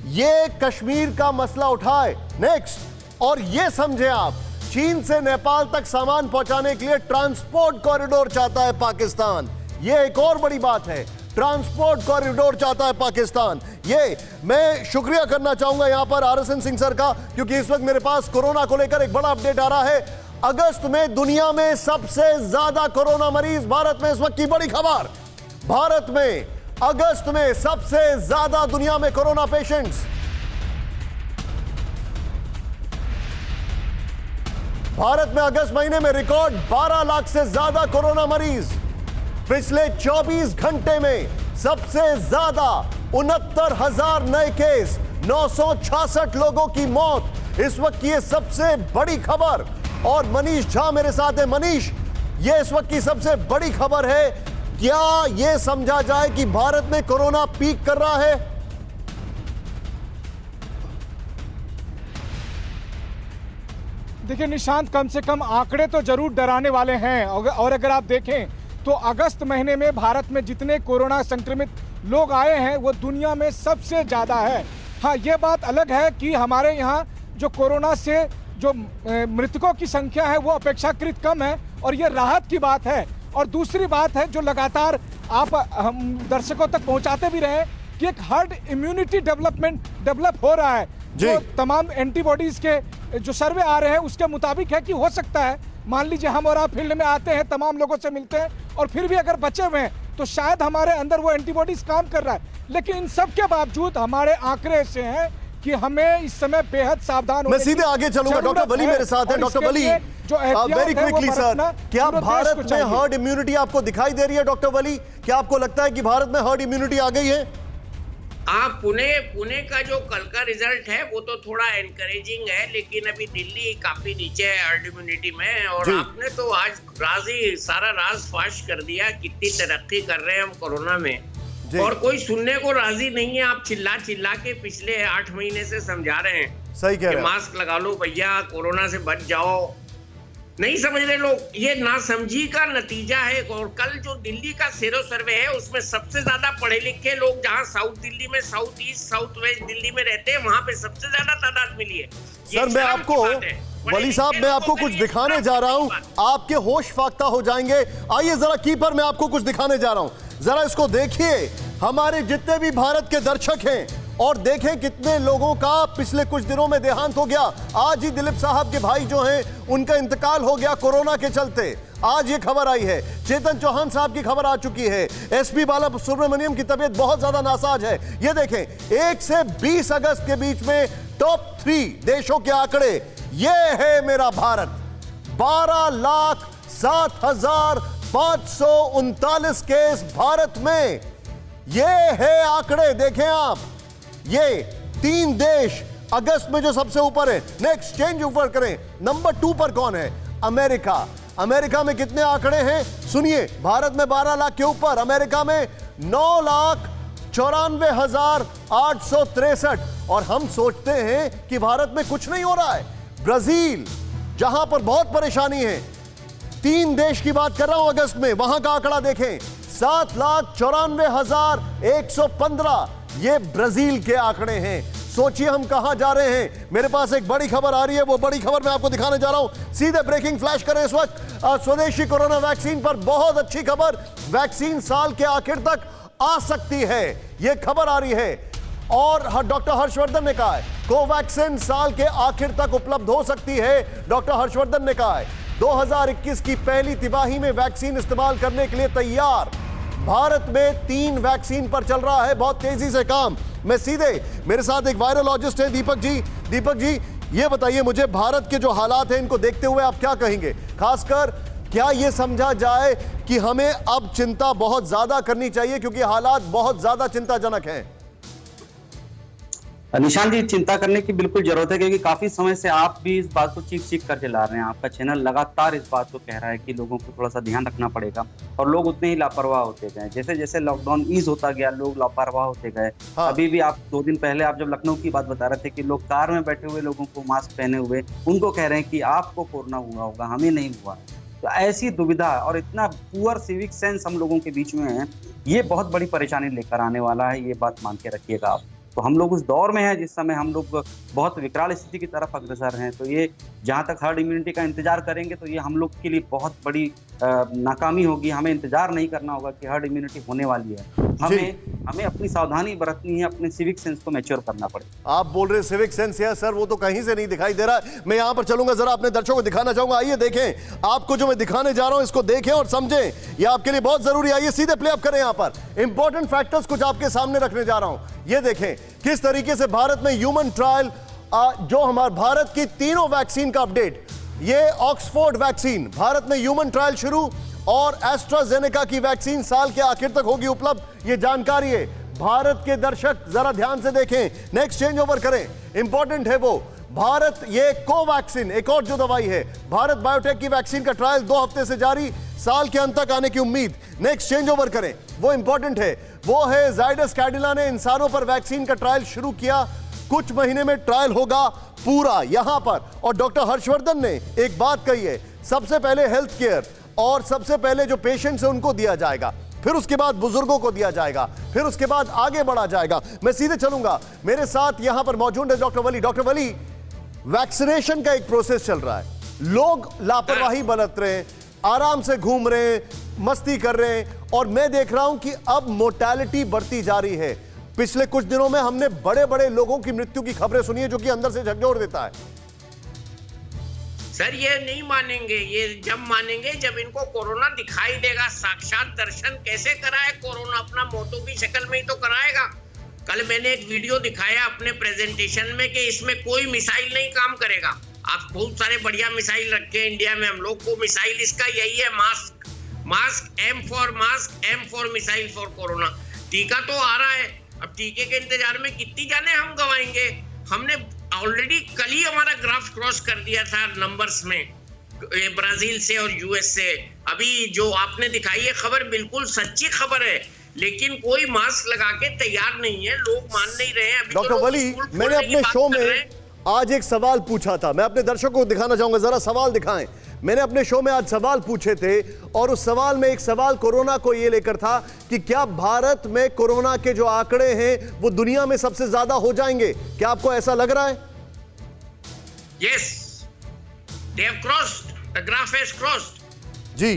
Speaker 1: ये कश्मीर का मसला उठाए। नेक्स्ट, और ये समझे आप, चीन से नेपाल तक सामान पहुंचाने के लिए ट्रांसपोर्ट कॉरिडोर चाहता है पाकिस्तान। ये एक और बड़ी बात है, ट्रांसपोर्ट कॉरिडोर चाहता है पाकिस्तान। ये मैं शुक्रिया करना चाहूंगा यहां पर RSN सिंह सर का, क्योंकि इस वक्त मेरे पास कोरोना को लेकर एक बड़ा अपडेट आ रहा है। अगस्त में दुनिया में सबसे ज्यादा कोरोना मरीज भारत में, इस वक्त की बड़ी खबर, भारत में अगस्त में सबसे ज्यादा दुनिया में कोरोना पेशेंट्स। भारत में अगस्त महीने में रिकॉर्ड 12 लाख से ज्यादा कोरोना मरीज। पिछले 24 घंटे में सबसे ज्यादा 69,000 नए केस, 966 लोगों की मौत, इस वक्त की ये सबसे बड़ी खबर। और मनीष झा मेरे साथ है। मनीष, ये इस वक्त की सबसे बड़ी खबर है, क्या यह समझा जाए कि भारत में कोरोना पीक कर रहा है?
Speaker 10: देखिए निशांत, कम से कम आंकड़े तो जरूर डराने वाले हैं, और अगर आप देखें तो अगस्त महीने में भारत में जितने कोरोना संक्रमित लोग आए हैं वो दुनिया में सबसे ज्यादा है। हाँ, ये बात अलग है कि हमारे यहाँ जो कोरोना से जो मृतकों की संख्या है वो अपेक्षाकृत कम है, और ये राहत की बात है। और दूसरी बात है जो लगातार आप हम दर्शकों तक पहुंचाते भी रहे कि एक हर्ड इम्यूनिटी डेवलप हो रहा है, जो तमाम एंटीबॉडीज के जो सर्वे आ रहे हैं उसके मुताबिक है कि हो सकता है, मान लीजिए हम और आप फील्ड में आते हैं, तमाम लोगों से मिलते हैं और फिर भी अगर बचे हुए हैं तो शायद हमारे अंदर वो एंटीबॉडीज काम कर रहा है। लेकिन इन सब के बावजूद हमारे आंकड़े ऐसे हैं कि हमें इस समय बेहद सावधान
Speaker 1: मैं सीधे आगे चलूंगा। डॉक्टर वली मेरे साथ हैं। डॉक्टर वली, वेरी क्विकली सर, क्या भारत में हर्ड इम्यूनिटी आपको दिखाई दे रही है? डॉक्टर वली, क्या आपको लगता है कि भारत में हर्ड इम्यूनिटी आ गई है?
Speaker 11: पुणे का जो कल का रिजल्ट है वो तो थोड़ा एनकरेजिंग है, लेकिन अभी दिल्ली काफी नीचे है हर्ड इम्यूनिटी में। और आपने तो आज सारा राज फाश कर दिया, कितनी तरक्की कर रहे हैं हम कोरोना में। और कोई सुनने को राजी नहीं है। आप चिल्ला चिल्ला के पिछले 8 महीने से समझा रहे हैं,
Speaker 1: सही कह रहे हैं,
Speaker 11: मास्क लगा लो भैया, कोरोना से बच जाओ। नहीं समझ रहे लोग, ये नासमझी का नतीजा है। और कल जो दिल्ली का सेरो सर्वे है उसमें सबसे ज्यादा पढ़े लिखे लोग जहां साउथ दिल्ली में, south east, south west Delhi में रहते हैं, वहां पे सबसे ज्यादा तादाद मिली है।
Speaker 1: सर मैं आपको, वली साहब मैं आपको कुछ दिखाने जा रहा हूं, आपके होश फाख्ता हो जाएंगे। आइए जरा कीपर मैं आपको कुछ दिखाने जा रहा हूं, जरा इसको देखिए। हमारे जितने भी भारत के दर्शक हैं और देखें कितने लोगों का पिछले कुछ दिनों में देहांत हो गया। आज ही दिलीप साहब के भाई जो हैं उनका इंतकाल हो गया कोरोना के चलते, आज ये खबर आई है। चेतन चौहान साहब की खबर आ चुकी है। एसपी बाला सुब्रमण्यम की तबीयत बहुत ज्यादा नासाज है। ये देखें 1 से 20 अगस्त के बीच में टॉप 3 देशों के आंकड़े, ये है मेरा भारत। 12,07,539 केस भारत में, ये है आंकड़े, देखें आप। ये 3 देश अगस्त में जो सबसे ऊपर है। नेक्स्ट चेंज ऊपर करें, नंबर 2 पर कौन है? अमेरिका। अमेरिका में कितने आंकड़े हैं सुनिए। भारत में 12 लाख के ऊपर, अमेरिका में 9,94,863। और हम सोचते हैं कि भारत में कुछ नहीं हो रहा है। ब्राजील जहां पर बहुत परेशानी है, 3 देश की बात कर रहा हूं अगस्त में, वहां का आंकड़ा देखें 7,94,115। ये ब्राजील के आंकड़े हैं। सोचिए हम कहां जा रहे हैं। मेरे पास एक बड़ी खबर आ रही है, वो बड़ी खबर मैं आपको दिखाने जा रहा हूं। सीधे ब्रेकिंग फ्लैश करें इस वक्त स्वदेशी कोरोना वैक्सीन पर। बहुत अच्छी खबर, वैक्सीन साल के आखिर तक आ सकती है, ये खबर आ रही है। और डॉक्टर हर्षवर्धन ने कहा है कोवैक्सीन साल के आखिर तक उपलब्ध हो सकती है। डॉक्टर हर्षवर्धन ने कहा है 2021 की पहली तिमाही में वैक्सीन इस्तेमाल करने के लिए तैयार। भारत में 3 वैक्सीन पर चल रहा है बहुत तेजी से काम। मैं सीधे, मेरे साथ एक वायरोलॉजिस्ट है दीपक जी। दीपक जी ये बताइए मुझे, भारत के जो हालात हैं इनको देखते हुए आप क्या कहेंगे? खासकर क्या ये समझा जाए कि हमें अब चिंता बहुत ज्यादा करनी चाहिए क्योंकि हालात बहुत ज्यादा चिंताजनक हैं?
Speaker 12: निशान जी, चिंता करने की बिल्कुल जरूरत है क्योंकि काफी समय से आप भी इस बात को चीख कर चला रहे हैं। आपका चैनल लगातार इस बात को कह रहा है कि लोगों को थोड़ा सा ध्यान रखना पड़ेगा, और लोग उतने ही लापरवाह होते गए। जैसे जैसे लॉकडाउन ईज होता गया, लोग लापरवाह होते गए। हाँ। अभी भी आप 2 दिन पहले आप जब लखनऊ की बात बता रहे थे कि लोग कार में बैठे हुए लोगों को मास्क पहने हुए उनको कह रहे हैं कि आपको कोरोना हुआ होगा, हमें नहीं हुआ। तो ऐसी दुविधा और इतना पुअर सिविक सेंस हम लोगों के बीच में है, ये बहुत बड़ी परेशानी लेकर आने वाला है। ये बात मान के रखिएगा आप। तो हम लोग उस दौर में हैं जिस समय हम लोग बहुत विकराल स्थिति की तरफ अग्रसर हैं। तो ये जहाँ तक हर्ड इम्यूनिटी का इंतजार करेंगे तो ये हम लोग के लिए बहुत बड़ी नाकामी होगी। हमें इंतजार नहीं करना होगा कि हर्ड इम्यूनिटी होने वाली है। हमें अपनी सावधानी बरतनी है, अपने सिविक सेंस को मैच्योर करना पड़ेगा।
Speaker 1: आप बोल रहे सिविक सेंस है सर, वो तो कहीं से नहीं दिखाई दे रहा है। मैं यहाँ पर चलूंगा, जरा अपने दर्शकों को दिखाना चाहूंगा। आइए देखें, आपको जो मैं दिखाने जा रहा हूं इसको देखें और समझें, ये आपके लिए बहुत जरूरी है। आइए सीधे प्ले अप करें। यहाँ पर इंपॉर्टेंट फैक्टर्स कुछ आपके सामने रखने जा रहा हूं। ये देखें किस तरीके से भारत में ह्यूमन ट्रायल, जो हमारे भारत की तीनों वैक्सीन का अपडेट, ये ऑक्सफोर्ड वैक्सीन भारत में ह्यूमन ट्रायल शुरू, और एस्ट्राजेनेका की वैक्सीन साल के आखिर तक होगी उपलब्ध, ये जानकारी है। भारत के दर्शक जरा ध्यान से देखें, नेक्स्ट चेंज ओवर करें, इंपॉर्टेंट है वो। भारत, ये कोवैक्सीन एक और जो दवाई है, भारत बायोटेक की वैक्सीन का ट्रायल 2 हफ्ते से जारी, साल के अंत तक आने की उम्मीद। नेक्स्ट चेंज ओवर करें, वो इंपॉर्टेंट है, वो है जाइडस कैडिला ने इंसानों पर वैक्सीन का ट्रायल शुरू किया, कुछ महीने में ट्रायल होगा पूरा यहां पर। और डॉक्टर हर्षवर्धन ने एक बात कही है, सबसे पहले हेल्थ केयर और सबसे पहले जो पेशेंट्स हैं उनको दिया जाएगा, फिर उसके बाद बुजुर्गों को दिया जाएगा, फिर उसके बाद आगे बढ़ा जाएगा। मैं सीधे चलूंगा, मेरे साथ यहां पर मौजूद है डॉक्टर वली। डॉक्टर वली, वैक्सीनेशन का एक प्रोसेस चल रहा है, लोग लापरवाही बरत रहे हैं, आराम से घूम रहे हैं, मस्ती कर रहे हैं, और मैं देख रहा हूं कि अब मोर्टेलिटी बढ़ती जा रही है। पिछले कुछ दिनों में हमने बड़े बड़े लोगों की मृत्यु की खबरें सुनी है, जो कि अंदर से झकझोर देता है।
Speaker 11: सर ये नहीं मानेंगे, ये जब मानेंगे जब इनको कोरोना दिखाई देगा, साक्षात दर्शन कैसे कराए कोरोना, अपना मोटो की शक्ल में ही तो कराएगा। कल मैंने एक वीडियो दिखाया अपने प्रेजेंटेशन में कि इसमें कोई मिसाइल नहीं काम करेगा। आप बहुत सारे बढ़िया मिसाइल रखे हैं इंडिया में, हम लोग को मिसाइल इसका यही है, mask, mask, M for mask, M for missile for corona. टीका तो आ रहा है, अब टीके के इंतजार में कितनी जाने हम गवाएंगे। हमने ऑलरेडी कल ही हमारा ग्राफ क्रॉस कर दिया था नंबर्स में, ब्राजील से और यूएस से। अभी जो आपने दिखाई है खबर बिल्कुल सच्ची खबर है लेकिन कोई मास्क लगा के तैयार नहीं है, लोग मान नहीं रहे हैं। अभी तो
Speaker 1: डॉक्टर
Speaker 11: लोग
Speaker 1: वली,
Speaker 11: स्कूल
Speaker 1: मैंने
Speaker 11: खोलने की
Speaker 1: अपने
Speaker 11: बात
Speaker 1: शो
Speaker 11: कर रहे
Speaker 1: में
Speaker 11: हैं।
Speaker 1: आज एक सवाल पूछा था, मैं अपने दर्शकों को दिखाना चाहूंगा, जरा सवाल दिखाएं। मैंने अपने शो में आज सवाल पूछे थे और उस सवाल में एक सवाल कोरोना को ये लेकर था कि क्या भारत में कोरोना के जो आंकड़े हैं वो दुनिया में सबसे ज्यादा हो जाएंगे? क्या आपको ऐसा लग रहा है?
Speaker 11: Yes, they have crossed. The graph has crossed.
Speaker 1: जी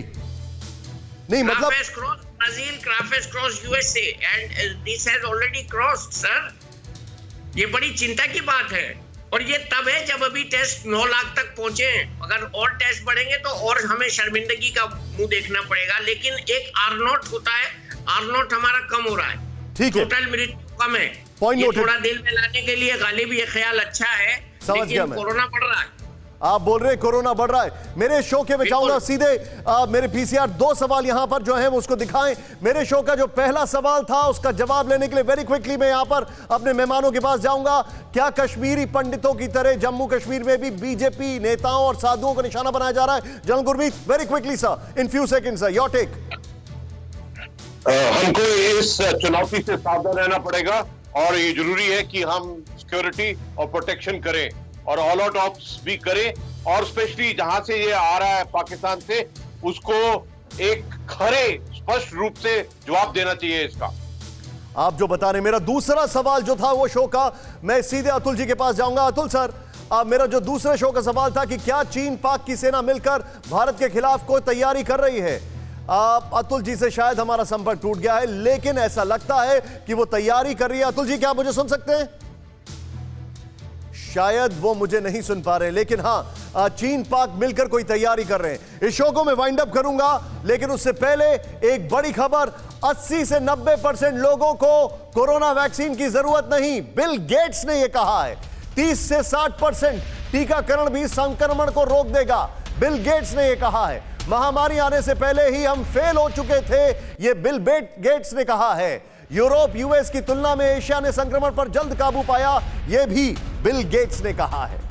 Speaker 1: नहीं,
Speaker 11: Graph
Speaker 1: मतलब
Speaker 11: has crossed Brazil, graph has crossed USA, and this has already crossed, sir. ये बड़ी चिंता की बात है और ये तब है जब अभी टेस्ट 9 लाख तक पहुंचे हैं। अगर और टेस्ट बढ़ेंगे तो और हमें शर्मिंदगी का मुंह देखना पड़ेगा, लेकिन एक R0 होता है, R0 हमारा कम हो रहा है,
Speaker 1: ठीक है,
Speaker 11: टोटल मृत्यु कम है।
Speaker 1: Point
Speaker 11: ये
Speaker 1: noted.
Speaker 11: थोड़ा दिल में लाने के लिए गालिब ये ख्याल अच्छा है,
Speaker 1: समझ गया
Speaker 11: लेकिन
Speaker 1: मैं।
Speaker 11: कोरोना बढ़ रहा है।
Speaker 1: आप बोल रहे हैं कोरोना बढ़ रहा है। मेरे शो के में जाऊंगा सीधे, मेरे पीसीआर 2 सवाल यहां पर जो है वो उसको दिखाएं। मेरे शो का जो पहला सवाल था उसका जवाब लेने के लिए वेरी क्विकली मैं यहां पर अपने मेहमानों के पास जाऊंगा। क्या कश्मीरी पंडितों की तरह जम्मू कश्मीर में भी बीजेपी नेताओं और साधुओं को निशाना बनाया जा रहा है? General Gurmeet, very quickly sir, in few seconds sir, your take.
Speaker 8: हमको इस चुनौती से सावधान रहना पड़ेगा और ये जरूरी है कि हम सिक्योरिटी और प्रोटेक्शन करें और ऑल आउट ऑप्स भी करें, और स्पेशली जहां से ये आ रहा है पाकिस्तान से, उसको एक खरे स्पष्ट रूप से जवाब देना चाहिए इसका।
Speaker 1: आप जो बता रहे, मेरा दूसरा सवाल जो था वो शो का, मैं सीधे अतुल जी के पास जाऊंगा। अतुल सर, मेरा जो दूसरे शो का सवाल था कि क्या चीन पाक की सेना मिलकर भारत के खिलाफ कोई तैयारी कर रही है? अतुल जी से शायद हमारा संपर्क टूट गया है, लेकिन ऐसा लगता है कि वो तैयारी कर रही है। अतुल जी, क्या आप मुझे सुन सकते हैं? शायद वो मुझे नहीं सुन पा रहे, लेकिन हां, चीन पाक मिलकर कोई तैयारी कर रहे हैं। इस शो को मैं वाइंड अप करूंगा, लेकिन उससे पहले एक बड़ी खबर, 80 से 90% लोगों को कोरोना वैक्सीन की जरूरत नहीं, बिल गेट्स ने यह कहा है। 30 से 60% टीकाकरण भी संक्रमण को रोक देगा, बिल गेट्स ने यह कहा है। महामारी आने से पहले ही हम फेल हो चुके थे, यह बिल गेट्स ने कहा है। यूरोप, यूएस की तुलना में एशिया ने संक्रमण पर जल्द काबू पाया, यह भी बिल गेट्स ने कहा है।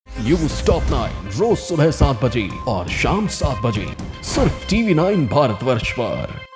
Speaker 13: न्यूज़ टॉप 9 रोज सुबह 7 बजे और शाम 7 बजे सिर्फ TV9 भारतवर्ष पर।